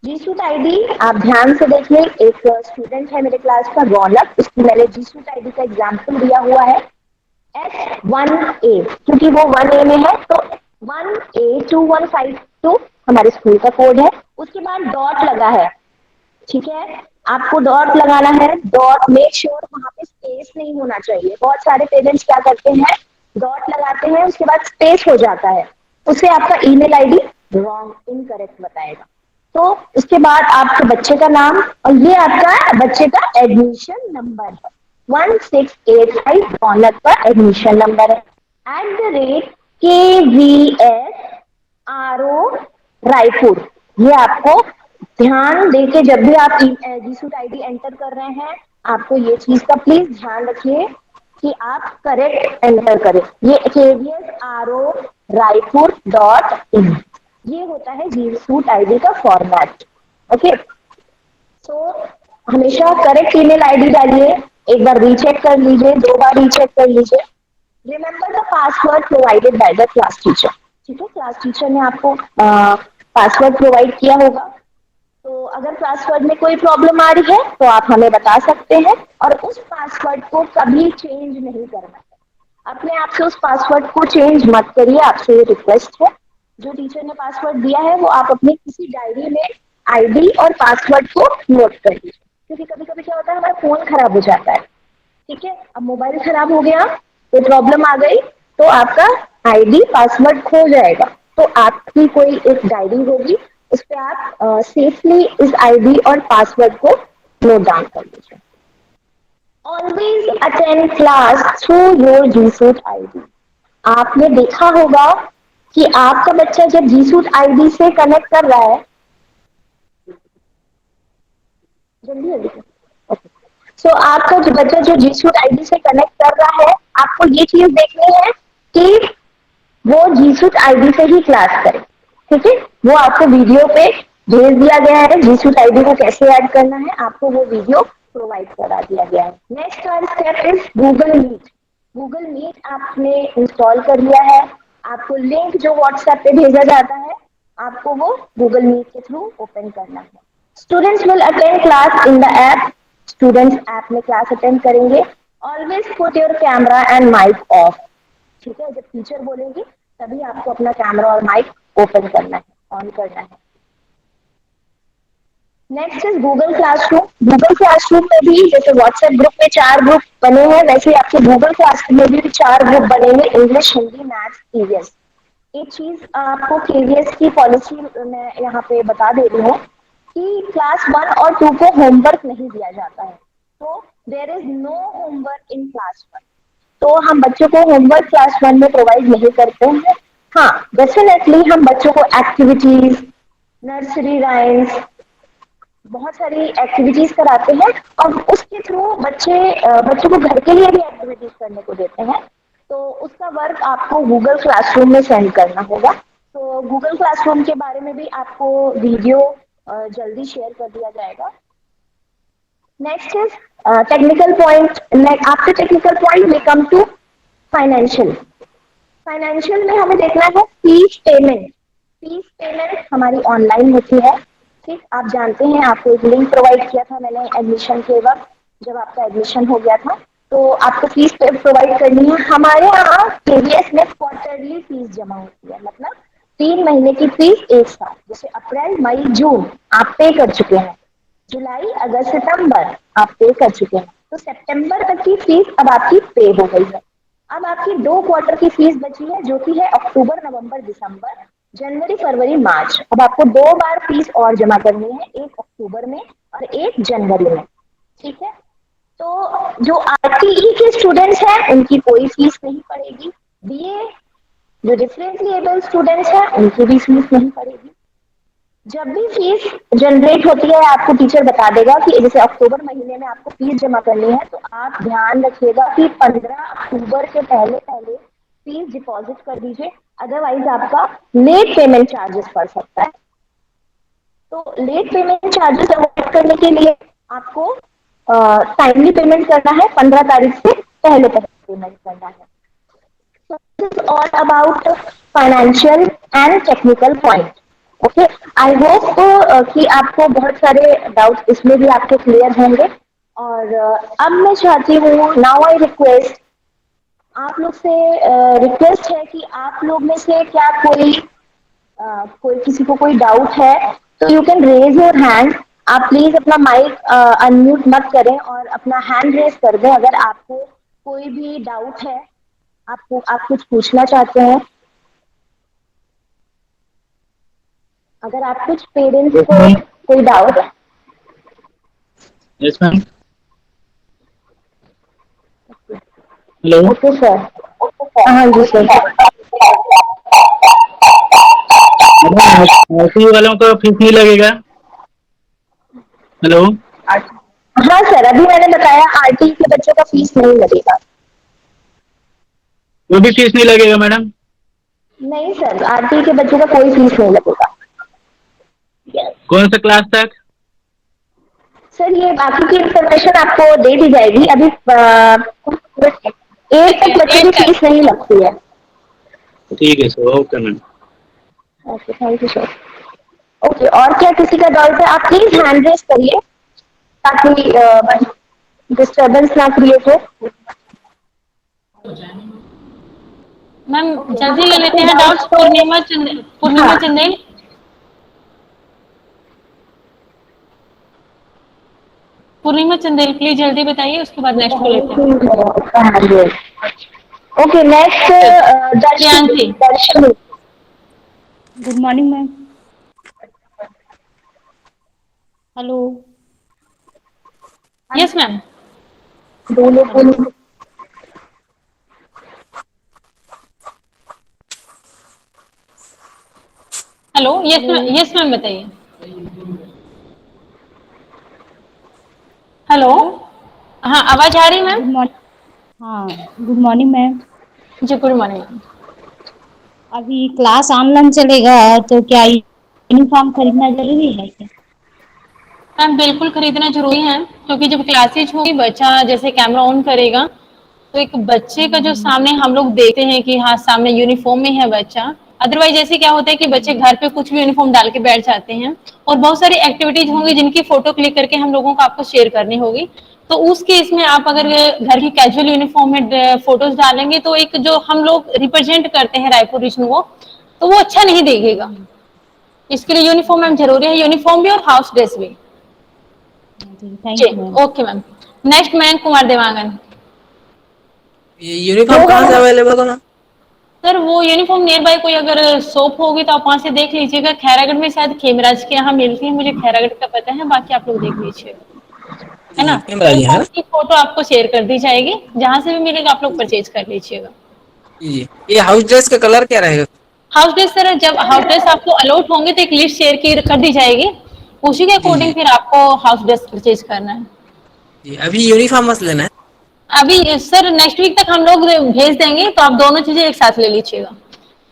G-Suite ID आप ध्यान से देखिए, एक स्टूडेंट है मेरे क्लास का रौनक, उसकी मैंने G-Suite ID का एग्जाम्पल दिया हुआ है S1A, क्योंकि वो 1A में है तो 1A2152 हमारे स्कूल का कोड है। उसके बाद डॉट लगा है, ठीक है, आपको डॉट लगाना है। डॉट मेक श्योर वहां पे स्पेस नहीं होना चाहिए। बहुत सारे पेरेंट्स क्या करते हैं, डॉट लगाते हैं उसके बाद स्पेस हो जाता है, उससे आपका ईमेल आईडी रॉन्ग इनकरेक्ट बताएगा। तो उसके बाद आपके बच्चे का नाम और ये आपका बच्चे का एडमिशन नंबर है, 1685 रौनक का एडमिशन नंबर है। @KVSRO रायपुर, ये आपको ध्यान देके जब भी आप G-Suite ID एंटर कर रहे हैं आपको ये चीज का प्लीज ध्यान रखिए कि आप करेक्ट एंटर करें। ये KVSRO रायपुर .in, ये होता है G-Suite ID का फॉर्मेट, ओके। सो हमेशा करेक्ट ईमेल आईडी डालिए, एक बार रीचेक कर लीजिए, 2 बार रीचेक कर लीजिए। Remember the password provided by the class teacher, ठीक है, क्लास टीचर ने आपको पासवर्ड प्रोवाइड किया होगा। तो अगर पासवर्ड में कोई प्रॉब्लम आ रही है तो आप हमें बता सकते हैं और उस पासवर्ड को कभी चेंज नहीं करना है। अपने आप से उस पासवर्ड को चेंज मत करिए, आपसे ये रिक्वेस्ट है। जो टीचर ने पासवर्ड दिया है वो आप अपनी किसी डायरी में आईडी और पासवर्ड को नोट कर लीजिए, क्योंकि कभी कभी क्या होता है हमारा फोन खराब हो जाता है, ठीक है। अब मोबाइल खराब हो गया, कोई प्रॉब्लम आ गई तो आपका आईडी पासवर्ड खो जाएगा। तो आपकी कोई एक डायरी होगी उस पर आप सेफली इस आईडी और पासवर्ड को नोट डाउन कर लीजिए। Always attend class through your G-Suite ID। आपने देखा होगा कि आपका बच्चा जब G-Suite ID से कनेक्ट कर रहा है, जल्दी जल्दी, ओके। सो आपका जो बच्चा जो G-Suite ID से कनेक्ट कर रहा है, आपको ये चीज देखनी है कि वो G-Suite ID से ही क्लास करे, ठीक है। वो आपको वीडियो पे भेज दिया गया है, G-Suite ID को कैसे ऐड करना है आपको वो वीडियो प्रोवाइड करा दिया गया है। Next step is Google Meet. Google Meet आपने इंस्टॉल कर लिया है, आपको लिंक जो व्हाट्सएप पे भेजा जाता है आपको वो गूगल मीट के थ्रू ओपन करना है। Students will attend class in the app, students app में क्लास अटेंड करेंगे। Always put your camera and mic off, ठीक है, जब टीचर बोलेंगे तभी आपको अपना कैमरा और माइक ओपन करना है, ऑन करना है। Next is Google classroom. Google classroom में भी जैसे व्हाट्सएप ग्रुप में 4 ग्रुप बने हैं, वैसे आपके गूगल क्लासरूम में भी 4 ग्रुप बनेंगे, इंग्लिश, हिंदी, मैथ्स, ईवीएस। एक चीज आपको केवीएस की पॉलिसी मैं यहाँ पे बता दे रही हूँ कि क्लास 1 और 2 को होमवर्क नहीं दिया जाता है, तो there is no homework in class 1। तो हम बच्चों को होमवर्क क्लास 1 में प्रोवाइड नहीं करते हैं। हाँ, डेफिनेटली हम बच्चों को एक्टिविटीज, नर्सरी राइम्स, बहुत सारी एक्टिविटीज कराते हैं और उसके थ्रू बच्चों को घर के लिए भी एक्टिविटीज करने को देते हैं। तो उसका वर्क आपको गूगल क्लासरूम में सेंड करना होगा। तो गूगल क्लासरूम के बारे में भी आपको वीडियो जल्दी शेयर कर दिया जाएगा। Next is technical point. After technical point, we come to financial. Financial में हमें देखना है फीस पेमेंट। फीस पेमेंट हमारी ऑनलाइन होती है। ठीक, आप जानते हैं, आपको एक लिंक प्रोवाइड किया था मैंने एडमिशन के वक्त, जब आपका एडमिशन हो गया था तो आपको फीस प्रोवाइड करनी है। हमारे यहाँ केवीएस में क्वार्टरली फीस जमा होती है, मतलब 3 महीने की फीस एक साथ, जैसे अप्रैल मई जून आप पे कर चुके हैं, जुलाई अगस्त सितंबर आप पे कर चुके हैं, तो सितंबर तक की फीस अब आपकी पे हो गई है। अब आपकी 2 क्वार्टर की फीस बची है, जो कि है अक्टूबर नवंबर दिसंबर जनवरी फरवरी मार्च। अब आपको 2 बार फीस और जमा करनी है, एक अक्टूबर में और एक जनवरी में। ठीक है, तो जो आरटीई के स्टूडेंट्स हैं उनकी कोई फीस नहीं पड़ेगी। बीए जो डिफरेंटली एबल स्टूडेंट्स हैं उनकी भी फीस नहीं पड़ेगी। जब भी फीस जनरेट होती है आपको टीचर बता देगा कि जैसे अक्टूबर महीने में आपको फीस जमा करनी है, तो आप ध्यान रखिएगा कि 15 अक्टूबर के पहले पहले फीस डिपॉजिट कर दीजिए, अदरवाइज आपका लेट पेमेंट चार्जेस पड़ सकता है। तो लेट पेमेंट चार्जेस अवॉइड करने के लिए आपको टाइमली पेमेंट करना है, 15 तारीख से पहले पहले पेमेंट करना है। So this is all about financial and technical point. Okay, I hope कि आपको बहुत सारे डाउट इसमें भी आपके क्लियर होंगे। और अब मैं चाहती हूँ, नाउ आई रिक्वेस्ट, आप लोग से रिक्वेस्ट है कि आप लोग में से क्या कोई किसी को कोई डाउट है तो you can raise your hand. आप प्लीज अपना माइक अनम्यूट मत करें और अपना हैंड रेज कर दें अगर आपको कोई भी डाउट है, आप कुछ पूछना चाहते हैं। अगर आप कुछ पेरेंट्स को कोई डाउट है। Yes ma'am. Hello. Okay sir. हाँ जी सर। आरटीई वालों का फीस नहीं लगेगा? हेलो। हाँ सर, अभी मैंने बताया आरटीई के बच्चों का फीस नहीं लगेगा। वो भी फीस नहीं लगेगा मैडम? नहीं सर, आरटीई के बच्चों का कोई फीस नहीं लगेगा। कौन सा क्लास तक? सर ये बाकी की इंफॉर्मेशन आपको दे दी जाएगी। अभी 8 तक बच्चों की फीस नहीं लगती है। ठीक है sir, okay ma'am. Okay, thank you sir. Okay, और क्या किसी का डाउट है? आप प्लीज हैंड रेज करिए ताकि डिस्टर्बेंस ना क्रिएट हो। मैम जल्दी ले लेते हैं डाउट्स। पूर्णिमा चंदेल। पूर्णिमा चंदेल प्लीज जल्दी बताइए, उसके बाद नेक्स्ट को लेते हैं। Okay, next Darshan. Good morning ma'am. Hello. Yes ma'am. Hello, yes ma'am बताइए। हेलो, हाँ आवाज आ रही है मैम? Good morning. हाँ, गुड मॉर्निंग मैम। जी गुड मॉर्निंग। अभी क्लास ऑनलाइन चलेगा तो क्या यूनिफॉर्म खरीदना जरूरी है क्या? मैम बिल्कुल खरीदना जरूरी है, क्योंकि जब क्लासेज होगी बच्चा जैसे कैमरा ऑन करेगा तो एक बच्चे का जो सामने हम लोग देखते हैं कि हाँ सामने यूनिफॉर्म में है बच्चा। अदरवाइज ऐसे क्या होता है कि बच्चे घर पे कुछ भी यूनिफॉर्म डाल के बैठ जाते हैं, और बहुत सारी एक्टिविटीज होंगी जिनकी फोटो क्लिक करके हम लोगों को आपको शेयर करनी होगी। तो उस केस में आप अगर घर की कैजुअल यूनिफॉर्म में फोटोज डालेंगे तो एक जो हम लोग रिप्रेजेंट करते हैं रायपुर रीजन को, तो वो अच्छा नहीं दिखेगा। इसके लिए यूनिफॉर्म मैम जरूरी है, यूनिफॉर्म भी और हाउस ड्रेस भी। Thank you ma'am. Okay ma'am. Next ma'am Kumar Dewangan. Uniform कहाँ से अवेलेबल होगा? सर वो यूनिफॉर्म नियर बाय कोई अगर शॉप होगी तो आप वहां से देख लीजिएगा। खैरागढ़ में शायद खेमराज के यहाँ मिलती है, मुझे खैरागढ़ का पता है, बाकी आप लोग देख लीजिएगा, है ना? है ना? की फोटो आपको शेयर कर दी जाएगी, जहां से भी मिलेगा आप लोग परचेज कर लीजिएगा। जी, ये हाउस ड्रेस का कलर क्या रहेगा? हाउस ड्रेस सर, जब हाउस ड्रेस आपको अलॉट होंगे तो एक लिस्ट शेयर की कर दी जाएगी, उसी के अकॉर्डिंग फिर आपको हाउस ड्रेस परचेज करना है। जी, अभी यूनिफॉर्म मत लेना है। अभी सर नेक्स्ट वीक तक हम लोग भेज देंगे, तो आप दोनों चीजें एक साथ ले लीजिएगा।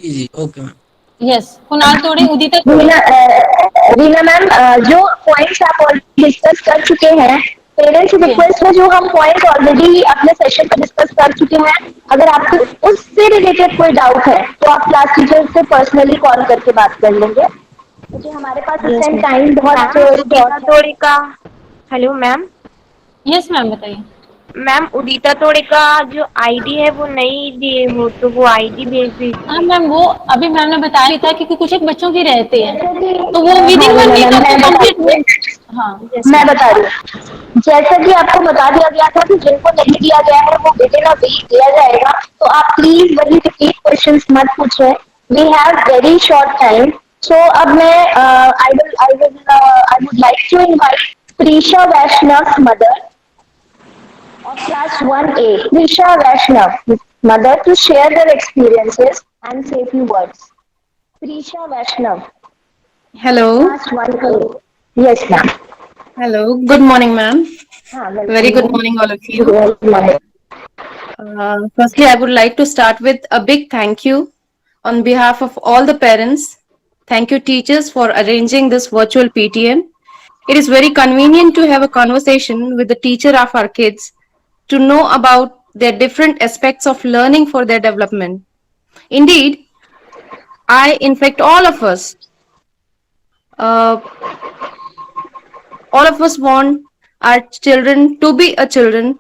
जी ओके मैम। यस, कुणाल तोड़े, उदित रीना मैम, जो पॉइंट्स आप ऑलरेडी डिस्कस कर चुके हैं पेरेंट्स से रिक्वेस्ट है, जो हम पॉइंट ऑलरेडी अपने सेशन में डिस्कस कर चुके हैं, अगर आपको उससे रिलेटेड कोई डाउट है तो आप क्लास टीचर से पर्सनली कॉल करके बात कर लेंगे, क्योंकि हमारे पास इस टाइम टाइम बहुत उदिता शॉर्ट है। तोड़े का, हेलो मैम। यस मैम, बताइए। मैम उदिता तोड़े का जो आईडी है वो नहीं दिए हो, तो वो आईडी भेज दीजिए। हाँ मैम, वो अभी मैम ने बताया ही था कि कुछ एक बच्चों की रहते हैं, तो वो हाँ, विद इन 1 वीक आपको मैं कंप्लीट बताती हूँ, हाँ मैं बता रही हूँ। जैसा कि आपको बता दिया गया था कि जिनको नहीं दिया गया है वो विद इन अ वीक दिया जाएगा, तो आप प्लीज वही रिपीट क्वेश्चंस मत पूछें। We have very short time. So अब मैं I would like to invite Prisha Vaishnav mother of class 1A, Prisha Vaishnav, mother, to share their experiences and say few words. Prisha Vaishnav, Hello. class 1A. Yes, ma'am. Hello. Good morning, ma'am. Very Welcome, good ma'am. morning, all of you. Good morning. Firstly, I would like to start with a big thank you on behalf of all the parents. Thank you, teachers, for arranging this virtual PTM. It is very convenient to have a conversation with the teacher of our kids to know about their different aspects of learning for their development. Indeed, in fact, uh, all of us want our children to be a children.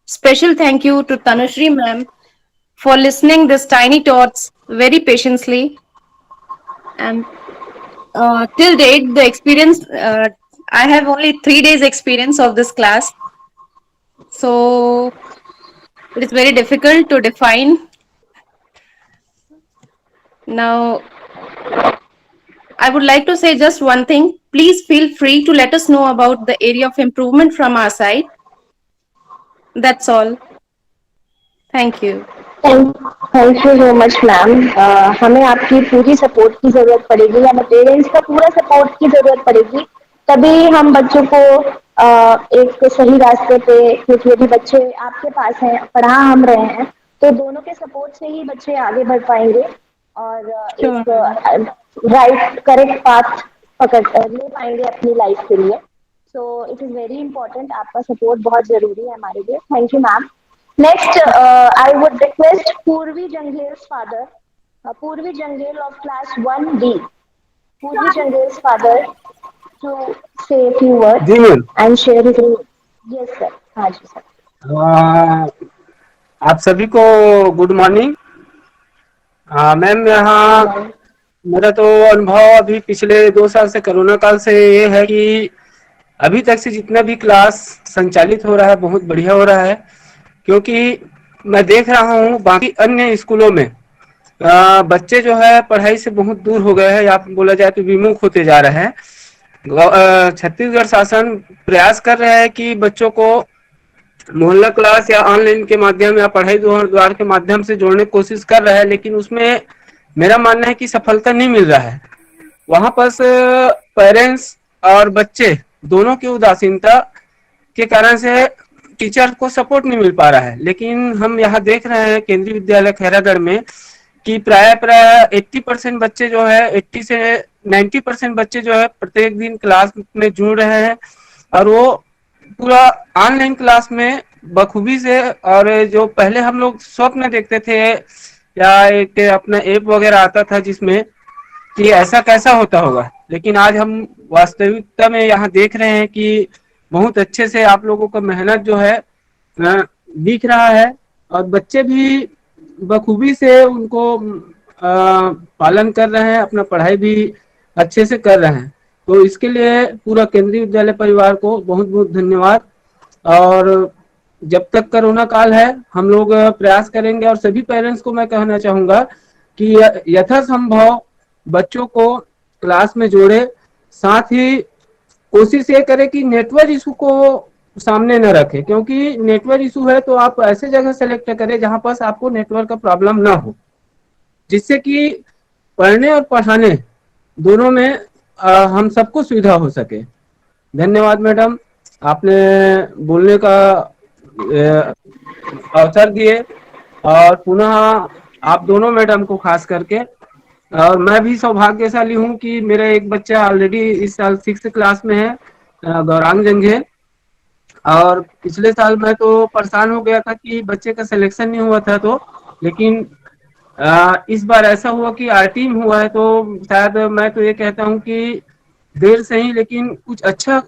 Special thank you to Tanushri ma'am for listening this tiny thoughts very patiently. And till date, the experience, I have only 3 days experience of this class. So it is very difficult to define. Now, I would like to say just one thing. Please feel free to let us know about the area of improvement from our side. That's all. Thank you. Thank you so much ma'am. हमें आपकी पूरी support की जरूरत पड़ेगी, हमें parents का पूरा support की जरूरत पड़ेगी, तभी हम बच्चों को एक सही रास्ते पे, क्योंकि यदि बच्चे आपके पास हैं, पढ़ा हम रहे हैं, तो दोनों के सपोर्ट से ही बच्चे आगे बढ़ पाएंगे और Sure. एक राइट करेक्ट पाथ पकड़ ले पाएंगे अपनी लाइफ के लिए। So it is very important, आपका सपोर्ट बहुत जरूरी है हमारे लिए। Thank you ma'am. Next, I would request Purvi Janghel's father, Purvi Janghel of class 1D. Purvi Janghel's father to say a few words जी ma'am. and share his. Yes, sir. हाँ जी sir. आप सभी को गुड मॉर्निंग। मैम, यहाँ मेरा तो अनुभव अभी पिछले 2 साल से कोरोना काल से ये है कि अभी तक से जितना भी क्लास संचालित हो रहा है बहुत बढ़िया हो रहा है, क्योंकि मैं देख रहा हूँ बाकी अन्य स्कूलों में बच्चे जो है पढ़ाई से बहुत दूर हो गए हैं, या बोला जाए तो विमुख होते जा रहे हैं। छत्तीसगढ़ शासन प्रयास कर रहा है कि बच्चों को मोहल्ला क्लास या ऑनलाइन के माध्यम या पढ़ाई द्वार के माध्यम से जोड़ने की कोशिश कर रहा है, लेकिन उसमें मेरा मानना है कि सफलता नहीं मिल रहा है। वहां पर पेरेंट्स और बच्चे दोनों की उदासीनता के कारण से टीचर को सपोर्ट नहीं मिल पा रहा है। लेकिन हम यहाँ देख रहे हैं केंद्रीय विद्यालय खैरागढ़ में कि प्राय 80% बच्चे जो है 80 से 90% बच्चे जो है प्रत्येक दिन क्लास में जुड़ रहे हैं, और वो पूरा ऑनलाइन क्लास में बखूबी से, और जो पहले हम लोग स्वप्न देखते थे या एक अपना ऐप वगैरह आता था जिसमें कि ऐसा कैसा होता होगा, लेकिन आज हम वास्तविकता में यहाँ देख रहे हैं कि बहुत अच्छे से आप लोगों का मेहनत जो है दिख रहा है, और बच्चे भी बखूबी से उनको पालन कर रहे हैं, अपना पढ़ाई भी अच्छे से कर रहे हैं। तो इसके लिए पूरा केंद्रीय विद्यालय परिवार को बहुत बहुत धन्यवाद। और जब तक कोरोना काल है हम लोग प्रयास करेंगे, और सभी पेरेंट्स को मैं कहना चाहूंगा कि यथासंभव बच्चों को क्लास में जोड़े, साथ ही कोशिश ये करें कि नेटवर्क इशू को सामने न रखें, क्योंकि नेटवर्क इशू है तो आप ऐसे जगह सेलेक्ट करें जहां पास आपको नेटवर्क का प्रॉब्लम ना हो, जिससे कि पढ़ने और पढ़ाने दोनों में हम सबको सुविधा हो सके। धन्यवाद मैडम, आपने बोलने का अवसर दिए, और पुनः आप दोनों मैडम को खास करके। और मैं भी सौभाग्यशाली हूँ कि मेरा एक बच्चा ऑलरेडी इस साल 6th क्लास में है, गौरांग जंघेल, और पिछले साल मैं तो परेशान हो गया था कि बच्चे का सिलेक्शन नहीं हुआ था, तो लेकिन इस बार ऐसा हुआ कि आर टीम हुआ है, तो शायद मैं तो ये कहता हूँ कि देर से ही लेकिन कुछ अच्छा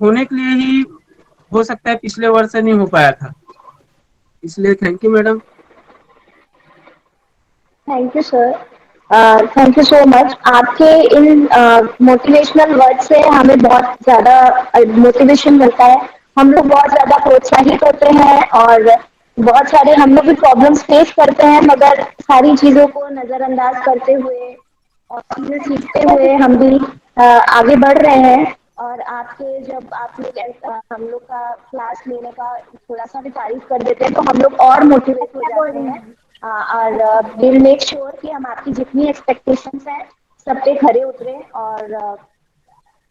होने के लिए ही हो सकता है, पिछले वर्ष नहीं हो पाया था, इसलिए thank you madam. Thank you sir, thank you so much. आपके इन मोटिवेशनल वर्ड से हमें बहुत ज़्यादा मोटिवेशन मिलता है, हम लोग बहुत ज़्यादा प्रोत्साहित होते हैं और बहुत सारे हम लोग भी प्रॉब्लम्स फेस करते हैं, मगर सारी चीज़ों को नज़रअंदाज करते हुए और चीज़ें सीखते हुए हम भी आगे बढ़ रहे हैं। और आपके जब आप लोग हम लोग का क्लास लेने का थोड़ा सा भी तारीफ कर देते हैं तो हम लोग और मोटिवेट हो जाते हैं, और विल मेक श्योर कि हम आपकी जितनी एक्सपेक्टेशंस हैं सब पे खरे उतरे। और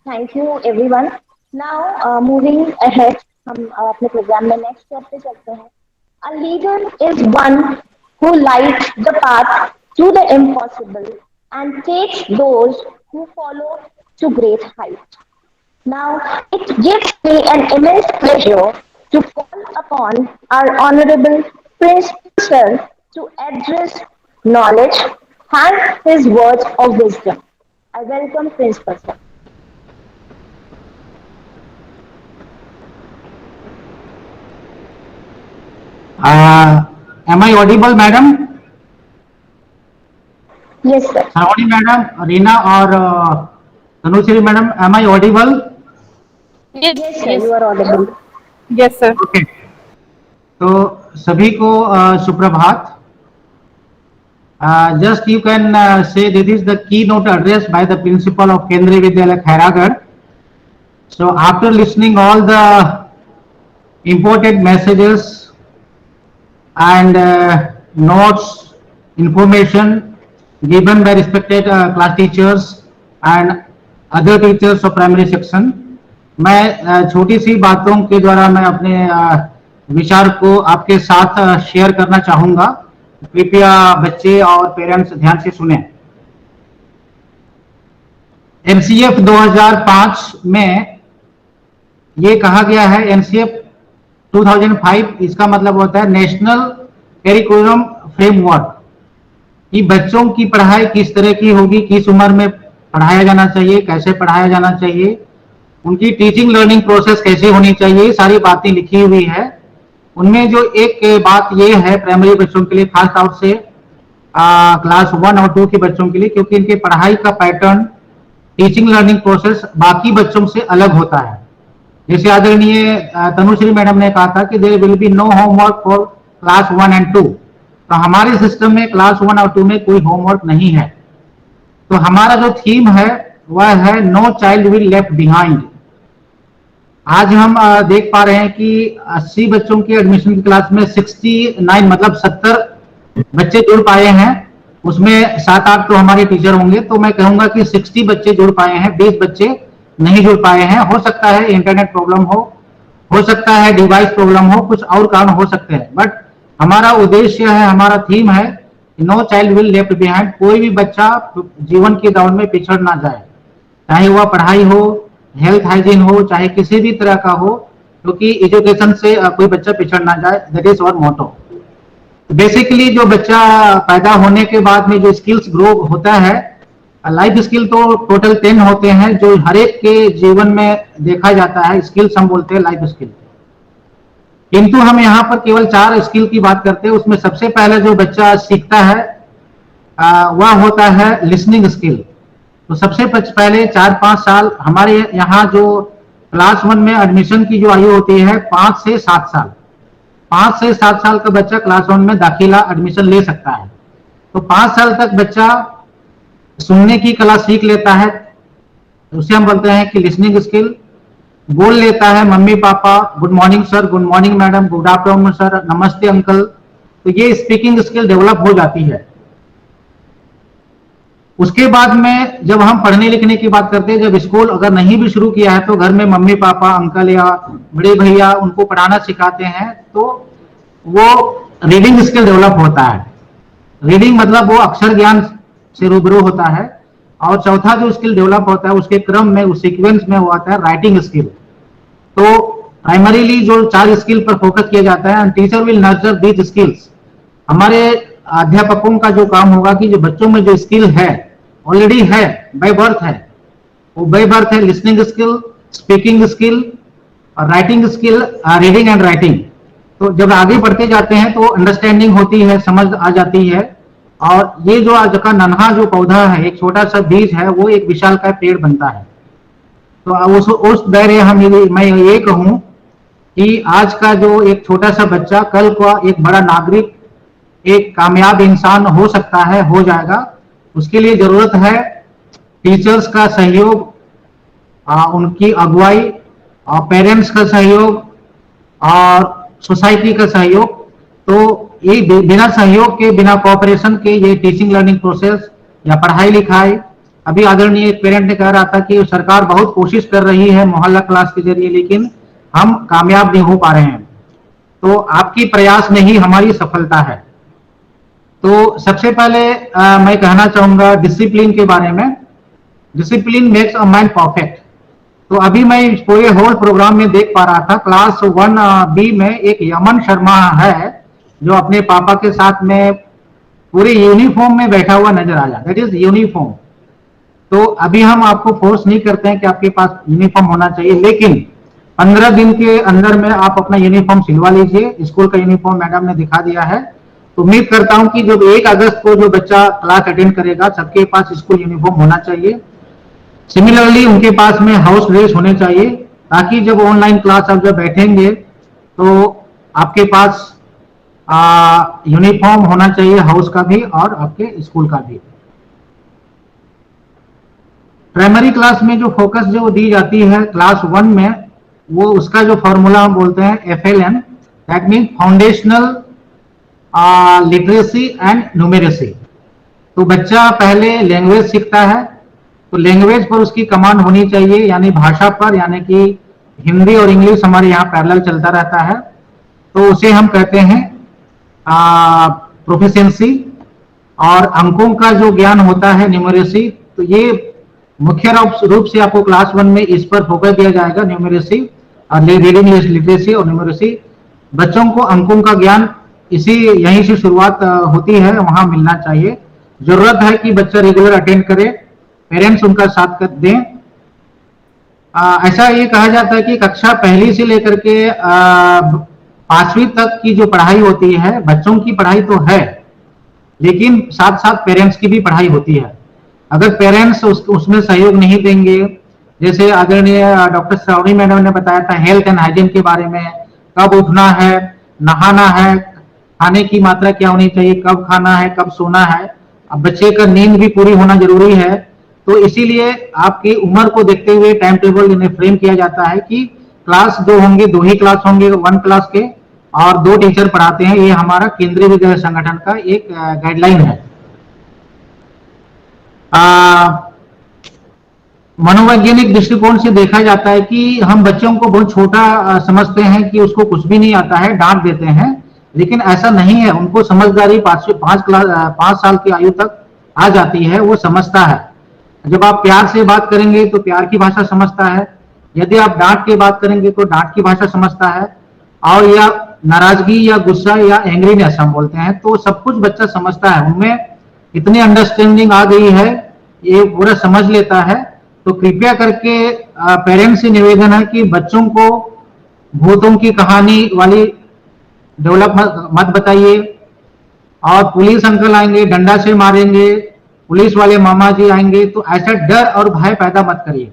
thank you everyone. Now moving ahead, हम अपने प्रोग्राम में नेक्स्ट स्टेप पे चलते हैं। A leader is one who lights the path to the impossible and takes those who follow to great heights. Now, it gives me an immense pleasure to call upon our Honorable Principal Sir to address knowledge and his words of wisdom. I welcome Principal Sir. Am I audible, madam? Yes, sir. Sarvani madam, Reena और Tanushree madam, am I audible? Yes, sir. You are audible. Yes, sir. Okay. तो सभी को सुप्रभात. Just you can say this is the keynote address by the principal of Kendriya Vidyalaya Khairagarh. So after listening all the important messages and notes, information given by respected class teachers and other teachers of primary section, मैं छोटी सी बातों के द्वारा मैं अपने विचार को आपके साथ शेयर करना चाहूंगा। कृपया बच्चे और पेरेंट्स ध्यान से सुने। एनसीएफ 2005 में ये कहा गया है, एनसीएफ 2005 इसका मतलब होता है नेशनल करिकुलम फ्रेमवर्क, कि बच्चों की पढ़ाई किस तरह की होगी, किस उम्र में पढ़ाया जाना चाहिए, कैसे पढ़ाया जाना चाहिए, उनकी टीचिंग लर्निंग प्रोसेस कैसे होनी चाहिए, सारी बातें लिखी हुई है। उनमें जो एक बात ये है प्राइमरी बच्चों के लिए, खास तौर से क्लास 1 और 2 के बच्चों के लिए, क्योंकि इनके पढ़ाई का पैटर्न, टीचिंग लर्निंग प्रोसेस बाकी बच्चों से अलग होता है। जैसे आदरणीय तनुश्री मैडम ने कहा था कि there will be no homework for class 1 and 2, तो हमारे सिस्टम में क्लास 1 और 2 में कोई होमवर्क नहीं है। तो हमारा जो थीम है वह है no child will left behind. आज हम देख पा रहे हैं कि 80 बच्चों के एडमिशन की क्लास में 69 मतलब 70 बच्चे जुड़ पाए हैं, उसमें 7-8 तो हमारे टीचर होंगे, तो मैं कहूंगा कि 60 बच्चे जुड़ पाए हैं, 20 बच्चे नहीं जुड़ पाए हैं। हो सकता है इंटरनेट प्रॉब्लम हो सकता है डिवाइस प्रॉब्लम हो, कुछ और कारण हो सकते हैं, बट हमारा उद्देश्य है, हमारा थीम है no child will left behind. कोई भी बच्चा जीवन की दौड़ में पिछड़ ना जाए, चाहे वह पढ़ाई हो, हेल्थ हाइजीन हो, चाहे किसी भी तरह का हो, क्योंकि एजुकेशन से कोई बच्चा पिछड़ ना जाए, that is our motto. Basically जो बच्चा पैदा होने के बाद में जो स्किल्स ग्रो होता है, लाइफ स्किल तो टोटल 10 होते हैं जो हर एक के जीवन में देखा जाता है, स्किल्स हम बोलते हैं लाइफ स्किल, किंतु हम यहाँ पर केवल 4 स्किल की बात करते हैं। उसमें सबसे पहले जो बच्चा सीखता है वह होता है लिसनिंग स्किल। तो सबसे पहले 4-5 साल, हमारे यहाँ जो क्लास 1 में एडमिशन की जो आयु होती है 5 से 7 साल, 5 से 7 साल का बच्चा क्लास 1 में दाखिला एडमिशन ले सकता है। तो 5 साल तक बच्चा सुनने की कला सीख लेता है, उसे हम बोलते हैं कि लिसनिंग स्किल। बोल लेता है mummy papa, good morning sir, good morning madam, good afternoon sir, नमस्ते अंकल, तो ये स्पीकिंग स्किल डेवलप हो जाती है। उसके बाद में जब हम पढ़ने लिखने की बात करते हैं, जब स्कूल अगर नहीं भी शुरू किया है तो घर में मम्मी पापा, अंकल या बड़े भैया उनको पढ़ाना सिखाते हैं, तो वो रीडिंग स्किल डेवलप होता है। रीडिंग मतलब वो अक्षर ज्ञान से रूबरू होता है। और चौथा जो स्किल डेवलप होता है उसके क्रम में, उस सीक्वेंस में वो आता है राइटिंग स्किल। तो प्राइमरीली जो 4 स्किल पर फोकस किया जाता है, and teacher will nurture these skills. हमारे अध्यापकों का जो काम होगा कि जो बच्चों में जो स्किल है, ऑलरेडी है, बाय बर्थ है, वो बाय बर्थ है listening skill, speaking skill, writing skill, reading and writing. तो जब आगे बढ़ते जाते हैं तो अंडरस्टैंडिंग होती है, समझ आ जाती है, और ये जो आज का नन्हा जो पौधा है, एक छोटा सा बीज है, वो एक विशाल का पेड़ बनता है। तो उस दायरे मैं ये कहूं कि आज का जो एक छोटा सा बच्चा कल को एक बड़ा नागरिक, एक कामयाब इंसान हो सकता है, हो जाएगा। उसके लिए जरूरत है टीचर्स का सहयोग, उनकी अगुवाई, और पेरेंट्स का सहयोग, और सोसाइटी का सहयोग। तो ये बिना सहयोग के, बिना कोऑपरेशन के ये टीचिंग लर्निंग प्रोसेस या पढ़ाई लिखाई, अभी आदरणीय एक पेरेंट ने कह रहा था कि सरकार बहुत कोशिश कर रही है मोहल्ला क्लास के जरिए, लेकिन हम कामयाब नहीं हो पा रहे हैं। तो आपकी प्रयास में ही हमारी सफलता है। तो सबसे पहले मैं कहना चाहूंगा डिसिप्लिन के बारे में। Discipline makes a man perfect. तो अभी मैं पूरे होल प्रोग्राम में देख पा रहा था, क्लास 1B में एक यमन शर्मा है जो अपने पापा के साथ में पूरे यूनिफॉर्म में बैठा हुआ नजर आया। That is uniform. तो अभी हम आपको फोर्स नहीं करते हैं कि आपके पास यूनिफॉर्म होना चाहिए, लेकिन 15 दिन के अंदर में आप अपना यूनिफॉर्म सिलवा लीजिए। स्कूल का यूनिफॉर्म मैडम ने दिखा दिया है। तो उम्मीद करता हूं कि जब 1 अगस्त को जो बच्चा क्लास अटेंड करेगा, सबके पास स्कूल यूनिफॉर्म होना चाहिए। सिमिलरली उनके पास में हाउस ड्रेस होने चाहिए, ताकि जब ऑनलाइन क्लास आप जब बैठेंगे तो आपके पास यूनिफॉर्म होना चाहिए, हाउस का भी और आपके स्कूल का भी। प्राइमरी क्लास में जो फोकस जो दी जाती है क्लास 1 में, वो उसका जो फॉर्मूला हम बोलते हैं FLN, that mean foundational literacy and numeracy. तो बच्चा पहले लैंग्वेज सीखता है, तो लैंग्वेज पर उसकी कमांड होनी चाहिए, यानी भाषा पर, यानी कि हिंदी और इंग्लिश हमारे यहाँ पैरेलल चलता रहता है। तो उसे हम कहते हैं प्रोफिशिएंसी। और अंकों का जो ज्ञान होता है न्यूमेरेसी। तो ये मुख्य रूप से आपको क्लास 1 में इस पर फोकस दिया जाएगा, न्यूमेरेसी और रीडिंग लिटरेसी और न्यूमेरेसी। बच्चों को अंकों का ज्ञान यहीं से शुरुआत होती है, वहां मिलना चाहिए। जरूरत है कि बच्चा रेगुलर अटेंड करे, पेरेंट्स उनका साथ कर दें। ऐसा ये कहा जाता है कि कक्षा 1 से लेकर के 5वीं तक की जो पढ़ाई होती है, बच्चों की पढ़ाई तो है, लेकिन साथ साथ पेरेंट्स की भी पढ़ाई होती है। अगर पेरेंट्स उसमें सहयोग नहीं देंगे, जैसे आदरणीय डॉक्टर श्रावणी मैडम ने बताया था हेल्थ एंड हाइजीन के बारे में, कब उठना है, नहाना है, खाने की मात्रा क्या होनी चाहिए, कब खाना है, कब सोना है। अब बच्चे का नींद भी पूरी होना जरूरी है। तो इसीलिए आपकी उम्र को देखते हुए टाइम टेबल इन्हें फ्रेम किया जाता है कि क्लास 2 होंगे, 2 ही क्लास होंगे 1 क्लास के, और 2 टीचर पढ़ाते हैं। ये हमारा केंद्रीय विद्यालय संगठन का एक गाइडलाइन है। मनोवैज्ञानिक दृष्टिकोण से देखा जाता है कि हम बच्चों को बहुत छोटा समझते हैं कि उसको कुछ भी नहीं आता है, डांट देते हैं, लेकिन ऐसा नहीं है। उनको समझदारी 5 साल की आयु तक आ जाती है, वो समझता है। जब आप प्यार से बात करेंगे तो प्यार की भाषा समझता है, यदि आप डांट के बात करेंगे तो डांट की भाषा समझता है, और या नाराजगी या गुस्सा या एंग्रीनेस हम बोलते हैं, तो सब कुछ बच्चा समझता है। उनमें इतनी अंडरस्टैंडिंग आ गई है, ये पूरा समझ लेता है। तो कृपया करके पेरेंट्स से निवेदन है कि बच्चों को भूतों की कहानी वाली डेवलप मत बताइए, और पुलिस अंकल आएंगे डंडा से मारेंगे, पुलिस वाले मामा जी आएंगे, तो ऐसा डर और भय पैदा मत करिए।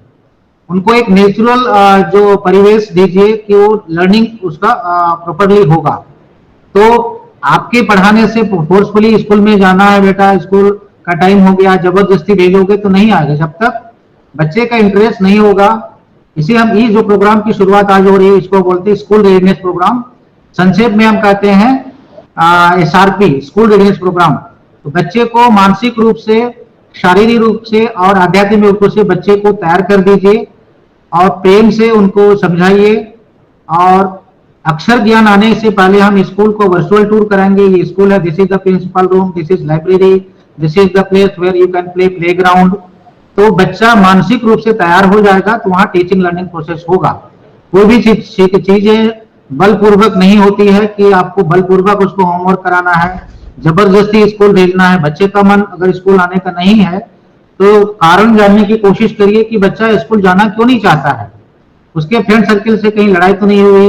उनको एक नेचुरल जो परिवेश दीजिए कि वो लर्निंग उसका प्रॉपरली होगा। तो आपके पढ़ाने से फोर्सफुली स्कूल में जाना है बेटा, स्कूल का टाइम हो गया, जबरदस्ती भेजोगे तो नहीं आएगा। जब तक बच्चे का इंटरेस्ट नहीं होगा, इसे हम इस जो प्रोग्राम की शुरुआत आज हो रही है, इसको बोलते हैं स्कूल रेडीनेस प्रोग्राम। संक्षेप में हम कहते हैं SRP, स्कूल रेडीनेस प्रोग्राम। तो बच्चे को मानसिक रूप से, शारीरिक रूप से और आध्यात्मिक रूप से बच्चे को तैयार कर दीजिए, और प्रेम से उनको समझाइए। और अक्षर ज्ञान आने से पहले हम स्कूल को वर्चुअल टूर कराएंगे। ये स्कूल है, this is the principal room, this is library, this is the place where you can play playground. तो बच्चा मानसिक रूप से तैयार हो जाएगा, तो वहां टीचिंग लर्निंग प्रोसेस होगा। कोई भी चीजें बलपूर्वक नहीं होती है कि आपको बलपूर्वक उसको होमवर्क कराना है, जबरदस्ती स्कूल भेजना है। बच्चे का मन अगर स्कूल आने का नहीं है तो कारण जानने की कोशिश करिए कि बच्चा स्कूल जाना क्यों नहीं चाहता है। उसके फ्रेंड सर्किल से कहीं लड़ाई तो नहीं हुई,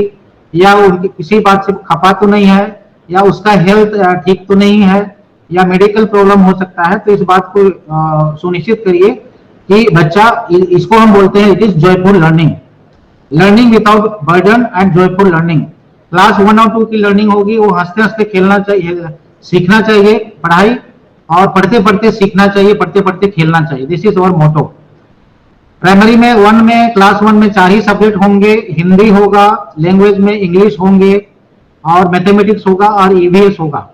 या वो किसी बात से खफा तो नहीं है, या उसका हेल्थ ठीक तो नहीं है, या मेडिकल प्रॉब्लम हो सकता है। तो इस बात को सुनिश्चित करिए कि बच्चा, इसको हम बोलते हैं it is joyful learning, learning without burden and joyful learning. Class 1 और 2 की लर्निंग होगी, वो हंसते हंसते खेलना चाहिए, सीखना चाहिए पढ़ाई, और पढ़ते पढ़ते सीखना चाहिए, पढ़ते पढ़ते खेलना चाहिए। This is our motto. Primary में क्लास 1 में 4 ही सब्जेक्ट होंगे, हिंदी होगा, लैंग्वेज में इंग्लिश होंगे, और मैथमेटिक्स होगा, और ईवीएस होगा।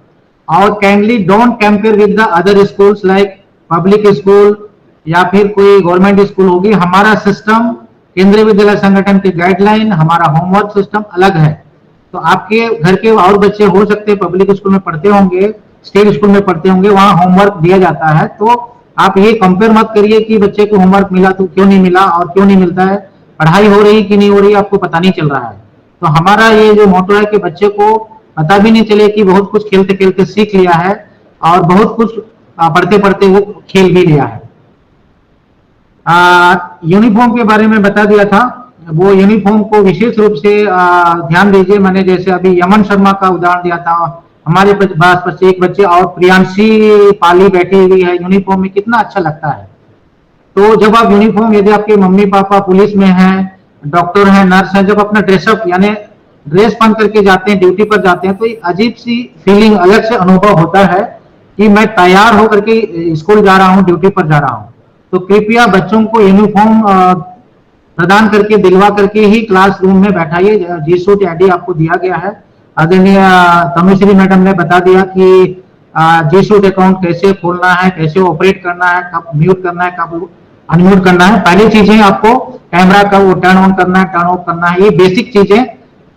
और kindly don't compare with the other schools like public school या फिर कोई गवर्नमेंट स्कूल होगी। हमारा सिस्टम, केंद्रीय विद्यालय संगठन की गाइडलाइन, हमारा होमवर्क सिस्टम अलग है। तो आपके घर के और बच्चे हो सकते हैं पब्लिक स्कूल में पढ़ते होंगे, स्टेट स्कूल में पढ़ते होंगे, वहां होमवर्क दिया जाता है। तो आप ये कंपेयर मत करिए कि बच्चे को होमवर्क मिला तो क्यों नहीं मिला और क्यों नहीं मिलता है, पढ़ाई हो रही कि नहीं हो रही आपको पता नहीं चल रहा है। तो हमारा ये जो मोटो है कि बच्चे को पता भी नहीं चले कि बहुत कुछ खेलते खेलते सीख लिया है, और बहुत कुछ पढ़ते पढ़ते वो खेल भी लिया है। यूनिफॉर्म के बारे में बता दिया था, वो यूनिफॉर्म को विशेष रूप से ध्यान दीजिए। मैंने जैसे अभी यमन शर्मा का उदाहरण दिया था, हमारे पास एक बच्चे और प्रियांशी पाली बैठी हुई है यूनिफॉर्म में, कितना अच्छा लगता है। तो जब आप यूनिफॉर्म, यदि आपके मम्मी पापा पुलिस में हैं, डॉक्टर हैं, नर्स हैं, जब अपना ड्रेसअप यानी ड्रेस पहन करके जाते हैं, ड्यूटी पर जाते हैं, तो एक अजीब सी फीलिंग, अलग से अनुभव होता है कि मैं तैयार होकर के स्कूल जा रहा हूँ, ड्यूटी पर जा रहा हूँ। तो कृपया बच्चों को यूनिफॉर्म प्रदान करके, दिलवा करके ही क्लासरूम में बैठाइए। जी-सूट आईडी आपको दिया गया है, आदरणीय तनुश्री मैडम ने बता दिया कि जी-सूट अकाउंट कैसे खोलना है, कैसे ऑपरेट करना है, कब म्यूट करना है, कब अनम्यूट करना है। पहली चीजें आपको कैमरा का वो टर्न ऑन करना है, टर्न ऑफ करना है। ये बेसिक चीजें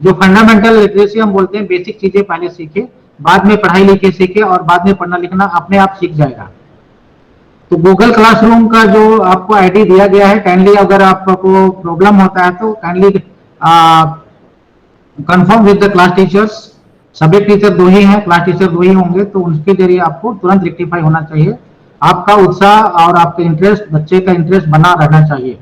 जो फंडामेंटल लिटरेसी हम बोलते हैं, बेसिक चीजें पहले सीखे, बाद में पढ़ाई लिखे सीखे, और बाद में पढ़ना लिखना अपने आप सीख जाएगा। तो गूगल क्लासरूम का जो आपको आईडी दिया गया है, काइंडली अगर आपको प्रॉब्लम होता है तो kindly confirm with the class teachers. Subject teacher 2 ही हैं, क्लास टीचर 2 ही होंगे, तो उनके जरिए आपको तुरंत रेक्टिफाई होना चाहिए। आपका उत्साह और आपका इंटरेस्ट, बच्चे का इंटरेस्ट बना रहना चाहिए।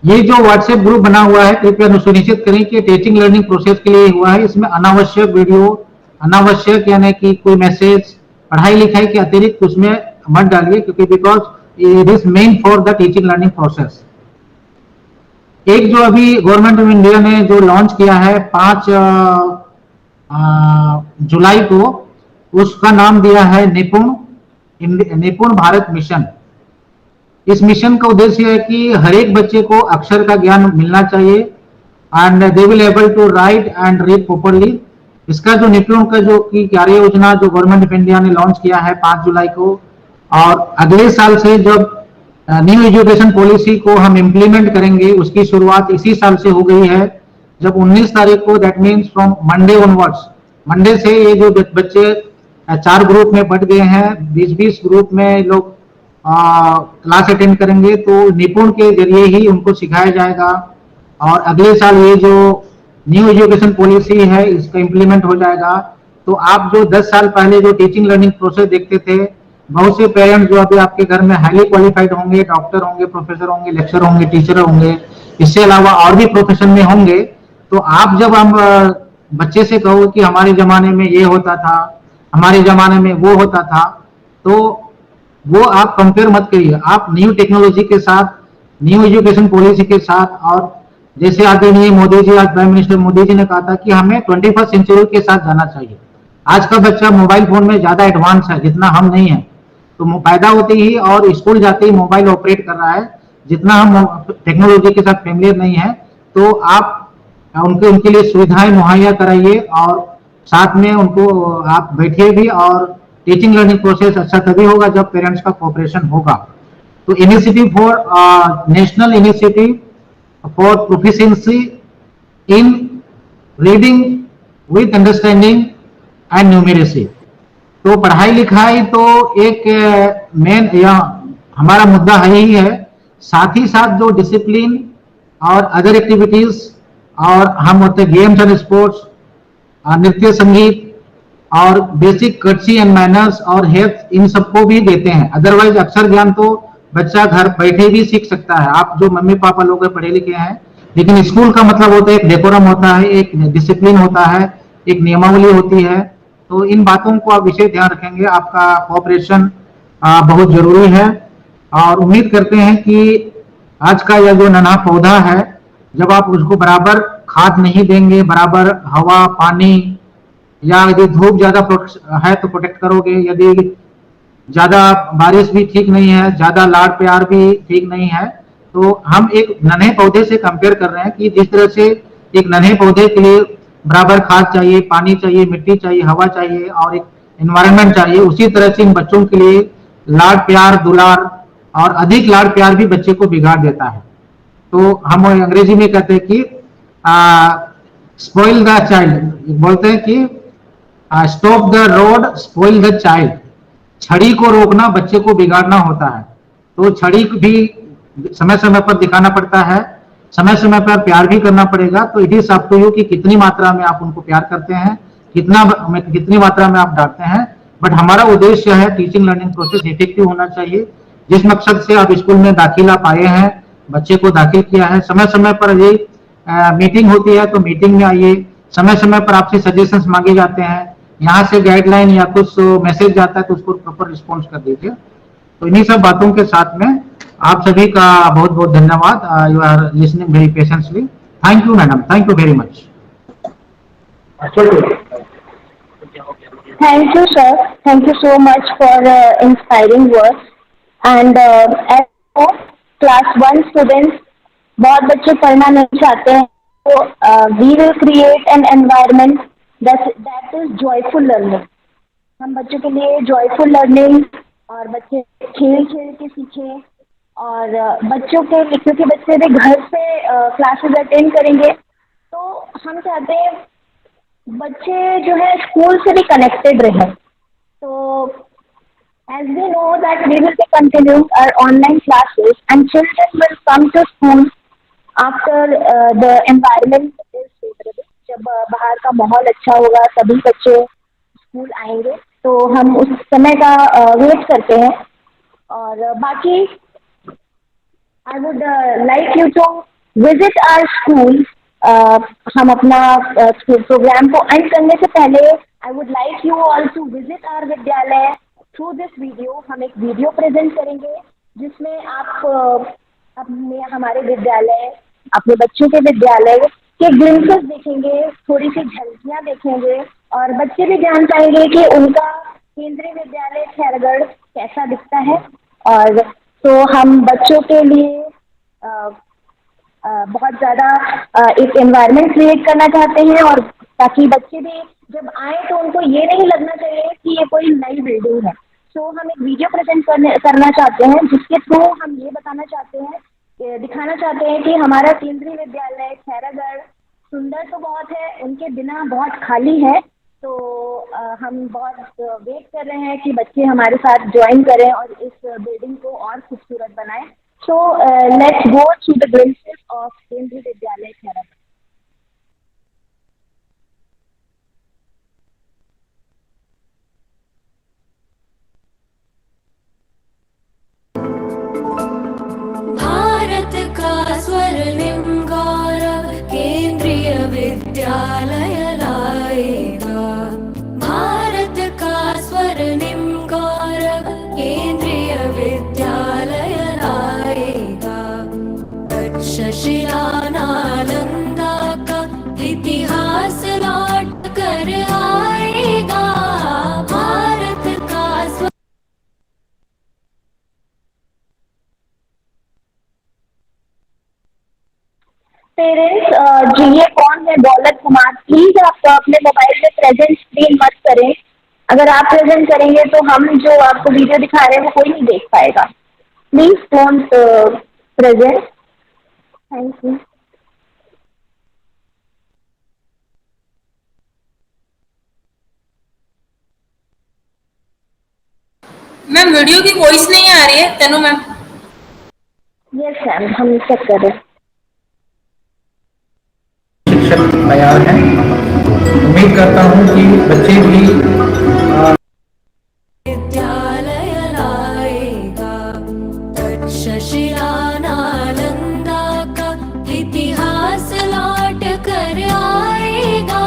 ये जो व्हाट्सएप ग्रुप बना हुआ है, कृपया सुनिश्चित करें कि टीचिंग लर्निंग प्रोसेस के लिए हुआ है। इसमें अनावश्यक वीडियो, अनावश्यक यानी कि कोई मैसेज, पढ़ाई लिखाई के अतिरिक्त उसमें मत डालिए, क्योंकि because it is main for the teaching learning process. एक जो अभी गवर्नमेंट ऑफ इंडिया ने जो लॉन्च किया है 5 जुलाई को, उसका नाम दिया है निपुण भारत मिशन। इस मिशन का उद्देश्य है कि हर एक बच्चे को अक्षर का ज्ञान मिलना चाहिए, and they will able to write and read properly. इसका जो निपुण का जो की कार्य योजना जो गवर्नमेंट ऑफ इंडिया ने लॉन्च किया है 5 जुलाई को, और अगले साल से जब न्यू एजुकेशन पॉलिसी को हम इम्प्लीमेंट करेंगे, उसकी शुरुआत इसी साल से हो गई है। जब 19 तारीख को, that means from Monday onwards, Monday से ये जो बच्चे 4 ग्रुप में बट गए हैं, 20-20 ग्रुप में लोग क्लास अटेंड करेंगे, तो निपुण के जरिए ही उनको सिखाया जाएगा। और अगले साल ये जो न्यू एजुकेशन पॉलिसी है इसका इम्प्लीमेंट हो जाएगा। तो आप जो 10 साल पहले जो टीचिंग लर्निंग प्रोसेस देखते थे, बहुत से पेरेंट्स जो अभी आपके घर में हाईली क्वालिफाइड होंगे, डॉक्टर होंगे, प्रोफेसर होंगे, लेक्चर होंगे, टीचर होंगे, इससे अलावा और भी प्रोफेशन में होंगे। तो आप जब हम बच्चे से कहो कि हमारे जमाने में ये होता था, हमारे जमाने में वो होता था, तो वो आप कंपेयर मत करिए। आप न्यू टेक्नोलॉजी के साथ, न्यू एजुकेशन पॉलिसी के साथ, और जैसे आदरणीय मोदी जी, आज प्राइम मिनिस्टर मोदी जी ने कहा था कि हमें 21st सेंचुरी के साथ जाना चाहिए। आज का बच्चा मोबाइल फोन में ज्यादा एडवांस है, जितना हम नहीं है। तो पैदा होते ही और स्कूल जाते ही मोबाइल ऑपरेट कर रहा है, जितना हम टेक्नोलॉजी के साथ फेमिलियर नहीं है। तो आप उनके लिए सुविधाएं मुहैया कराइए, और साथ में उनको आप बैठिए भी, और टीचिंग लर्निंग प्रोसेस अच्छा तभी होगा जब पेरेंट्स का कोऑपरेशन होगा। तो initiative for national initiative for proficiency in reading with understanding and numeracy. तो पढ़ाई लिखाई तो एक मेन हमारा मुद्दा है ही है, साथ ही साथ जो डिसिप्लिन और अदर एक्टिविटीज और हम होते गेम्स एंड स्पोर्ट्स, नृत्य संगीत और बेसिक कर्टसी एंड मैनर्स और हेल्थ, इन सबको भी देते हैं। अदरवाइज अक्षर ज्ञान तो बच्चा घर बैठे भी सीख सकता है। आप जो मम्मी पापा लोग पढ़े लिखे हैं, लेकिन स्कूल का मतलब होता है एक डेकोरम होता है, एक डिसिप्लिन होता है, एक नियमावली होती है। तो इन बातों को आप विशेष ध्यान रखेंगे। आपका कोऑपरेशन बहुत जरूरी है और उम्मीद करते हैं कि आज का यह जो नन्हा पौधा है, जब आप उसको बराबर खाद नहीं देंगे, बराबर हवा पानी, या यदि धूप ज्यादा है तो प्रोटेक्ट करोगे, यदि ज्यादा बारिश भी ठीक नहीं है, ज्यादा लाड़ प्यार भी ठीक नहीं है, तो हम एक नन्हे पौधे से कंपेयर कर रहे हैं कि जिस तरह से एक नन्हे पौधे के लिए बराबर खाद चाहिए, पानी चाहिए, मिट्टी चाहिए, हवा चाहिए और एक एनवायरनमेंट चाहिए, उसी तरह से इन बच्चों के लिए लाड़ प्यार दुलार और अधिक लाड़ प्यार भी बच्चे को बिगाड़ देता है। तो हम अंग्रेजी में कहते हैं कि स्पॉइल द चाइल्ड, बोलते हैं कि stop the road spoil the child, छड़ी को रोकना बच्चे को बिगाड़ना होता है। तो छड़ी भी समय समय पर दिखाना पड़ता है, समय समय पर प्यार भी करना पड़ेगा। तो it is up to you कि कितनी मात्रा में आप उनको प्यार करते हैं, कितनी मात्रा में आप डांटते हैं। बट हमारा उद्देश्य है टीचिंग लर्निंग प्रोसेस इफेक्टिव होना चाहिए। जिस मकसद से आप स्कूल में दाखिला पाए हैं, बच्चे को दाखिल किया है, समय समय पर ये मीटिंग होती है तो मीटिंग में आइए, समय समय पर आपसे सजेशंस मांगे जाते हैं, यहाँ से गाइडलाइन या कुछ मैसेज जाता है तो उसको प्रॉपर रिस्पॉन्स कर दीजिए। तो इन्हीं सब बातों के साथ में आप सभी का बहुत बहुत धन्यवाद। You are listening very patiently. Thank you madam, thank you very much. Thank you, sir. Thank you so much for inspiring words. And as class 1 students, बहुत बच्चे पढ़ना नहीं चाहते हैं, तो we will create an environment that is joyful learning. हम बच्चों के लिए joyful learning और बच्चे खेल खेल के सीखें, और बच्चों के, क्योंकि बच्चे भी घर से क्लासेस अटेंड करेंगे, तो हम चाहते हैं बच्चे जो है स्कूल से भी कनेक्टेड रहे। तो as we know that we will be continuing our online classes and children will come to school after the environment is favorable. जब बाहर का माहौल अच्छा होगा तभी बच्चे स्कूल आएंगे, तो हम उस समय का वेट करते हैं। और बाकी I would like you to visit our school. हम अपना प्रोग्राम को एंड करने से पहले I would like you all to visit our विद्यालय through this video. हम एक वीडियो प्रेजेंट करेंगे जिसमें आप अपने हमारे विद्यालय, अपने बच्चों के विद्यालय के ग्लिम्पसेस देखेंगे, थोड़ी सी झलकियाँ देखेंगे, और बच्चे भी जान पाएंगे कि उनका केंद्रीय विद्यालय खैरगढ़ कैसा दिखता है। और तो हम बच्चों के लिए बहुत ज़्यादा एक एनवायरनमेंट क्रिएट करना चाहते हैं, और ताकि बच्चे भी जब आए तो उनको ये नहीं लगना चाहिए कि ये कोई नई बिल्डिंग है। सो हम एक वीडियो प्रेजेंट करना चाहते हैं जिसके थ्रू हम ये बताना चाहते हैं, दिखाना चाहते हैं कि हमारा केंद्रीय विद्यालय खैरागढ़ सुंदर तो बहुत है, उनके बिना बहुत खाली है। तो हम बहुत वेट कर रहे हैं कि बच्चे हमारे साथ ज्वाइन करें और इस बिल्डिंग को और खूबसूरत बनाएं। So let's go through the glimpses of केंद्रीय विद्यालय खैरागढ़। भारत का स्वर्णिम गौरव केंद्रीय विद्यालय लाएगा। भारत का स्वर्णिम गौरव केंद्रीय विद्यालय लाएगा। तक्षशिला नालंदा का इतिहास लौट कर आएगा। भारत का पेरेंट्स, जी ये कौन है दौलत कुमार, प्लीज आप अपने मोबाइल में प्रेजेंट स्क्रीन मत करें। अगर आप प्रेजेंट करेंगे तो हम जो आपको वीडियो दिखा रहे हैं वो कोई नहीं देख पाएगा। Please don't present. Thank you. Ma'am video की वॉइस नहीं आ रही है। तनु मैम। यस मैम, हम चेक कर रहे हैं। शिक्षक तैयार हैं। उम्मीद करता हूँ कि बच्चे भी विद्यालय लाएगा तक्षशिला नालंदा का इतिहास लौट कर आएगा।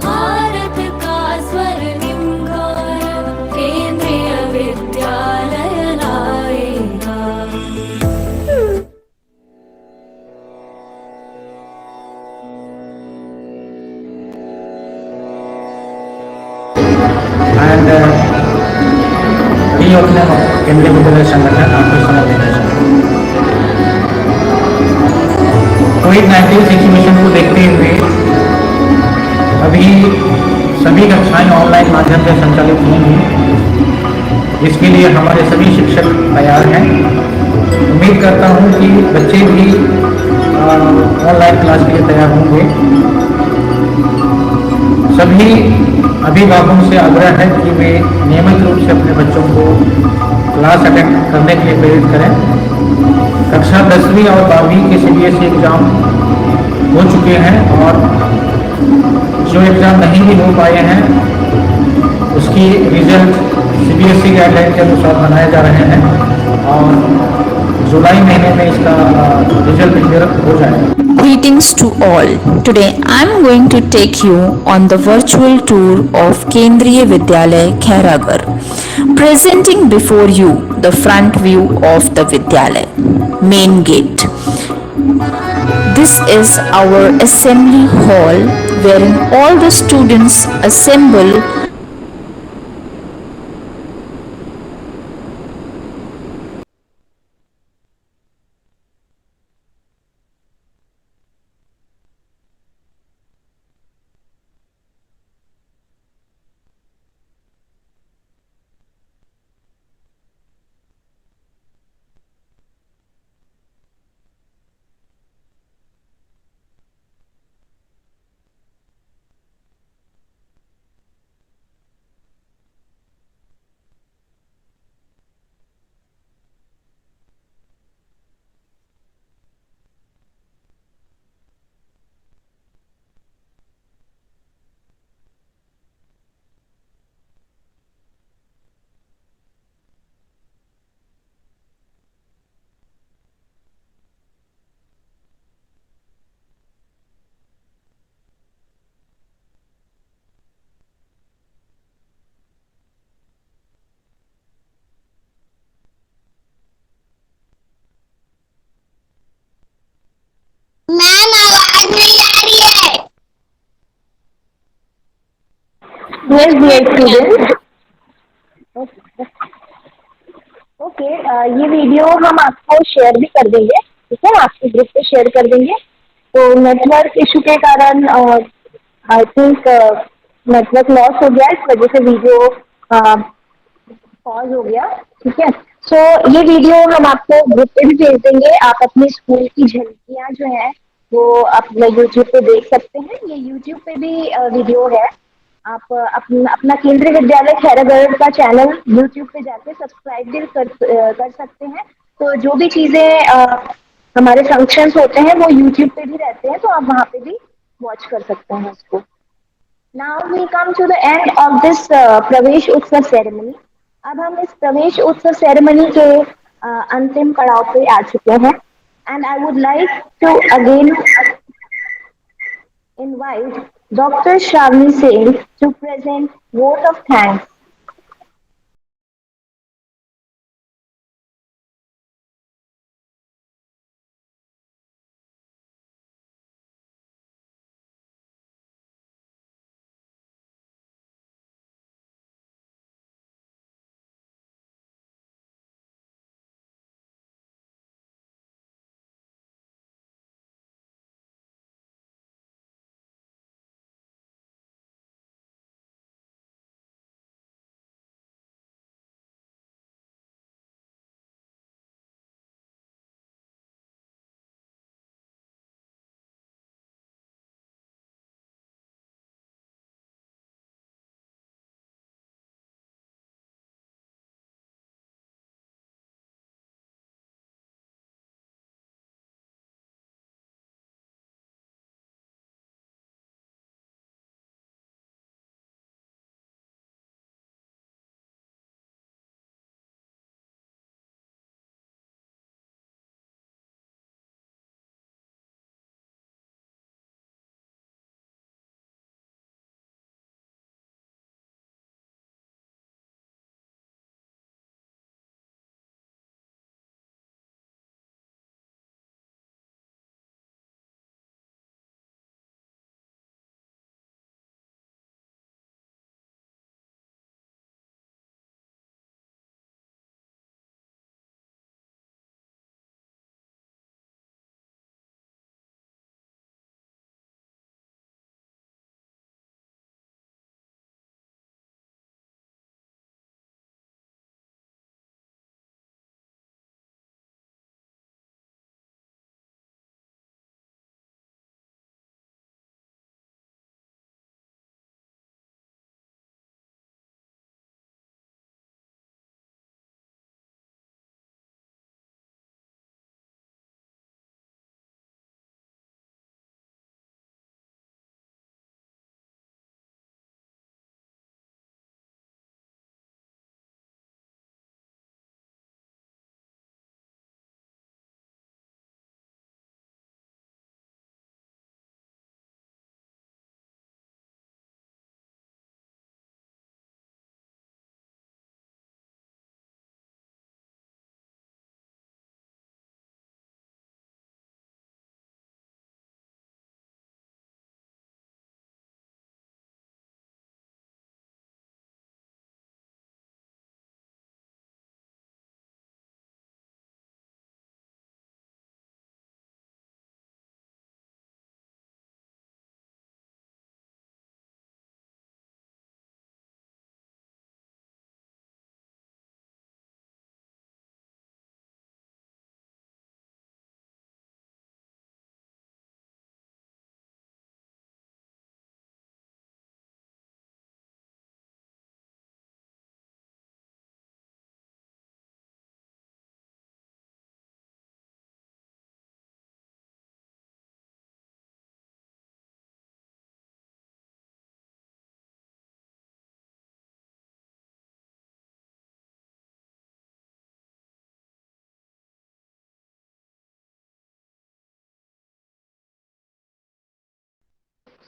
भारत का स्वर्णिम गौरव केंद्रीय विद्यालय लाएगा। एंड अपने केंद्रीय विद्यालय संगठन आपको समय देना चाहिए। कोविड-19 सिचुएशन को देखते हुए अभी सभी कक्षाएं ऑनलाइन माध्यम से संचालित होंगी, जिसके लिए हमारे सभी शिक्षक तैयार हैं। उम्मीद करता हूं कि बच्चे भी ऑनलाइन क्लास के लिए तैयार होंगे। सभी अभिभावकों से आग्रह है कि वे नियमित रूप से अपने बच्चों को क्लास अटेंड करने के लिए प्रेरित करें। कक्षा 10वीं और 12वीं के CBSE एग्जाम हो चुके हैं और जो एग्ज़ाम नहीं भी हो पाए हैं उसकी रिजल्ट CBSE गाइडलाइन के अनुसार बनाए जा रहे हैं और जुलाई महीने में इसका रिजल्ट क्लियर हो जाएगा। Greetings to all. Today I am going to take you on the virtual tour of Kendriya Vidyalaya Khairagarh, presenting before you the front view of the Vidyalaya main gate. This is our assembly hall wherein all the students assemble Yes, dear students. Okay, ये video हम आपको share भी कर देंगे, ठीक है, आपके group पे शेयर कर देंगे। तो नेटवर्क इशू के कारण आई थिंक नेटवर्क लॉस हो गया, इस वजह से वीडियो पॉज हो गया, ठीक है। सो ये वीडियो हम आपको ग्रुप पे भी भेज देंगे। आप अपने स्कूल की झलकियाँ जो है वो अपने यूट्यूब पे देख सकते हैं। ये यूट्यूब पे भी वीडियो है। आप अपना केंद्रीय विद्यालय खैरागढ़ का चैनल यूट्यूब पे जाके सब्सक्राइब भी कर सकते हैं। तो जो भी चीज़ें हमारे फंक्शंस होते हैं वो यूट्यूब पे भी रहते हैं, तो आप वहाँ पे भी वॉच कर सकते हैं उसको। Now we come to the end of this Pravesh Utsav ceremony. अब हम इस प्रवेश उत्सव सेरेमनी के अंतिम पड़ाव पे आ चुके हैं। And I would like to again invite Dr. Shravani Singh to present vote of thanks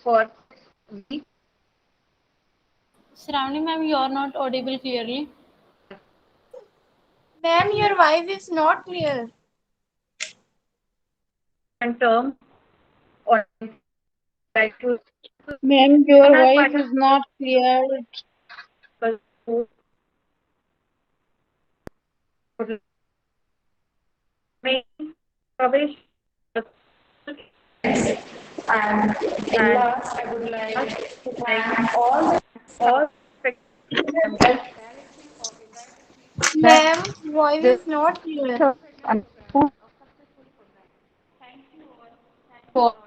for week. Shravani ma'am, you are not audible clearly. Ma'am, your voice is not clear. And term or like to Ma'am, your voice is not clear. Pravesh. And last, I would like to thank all Ma'am, voice is not clear. for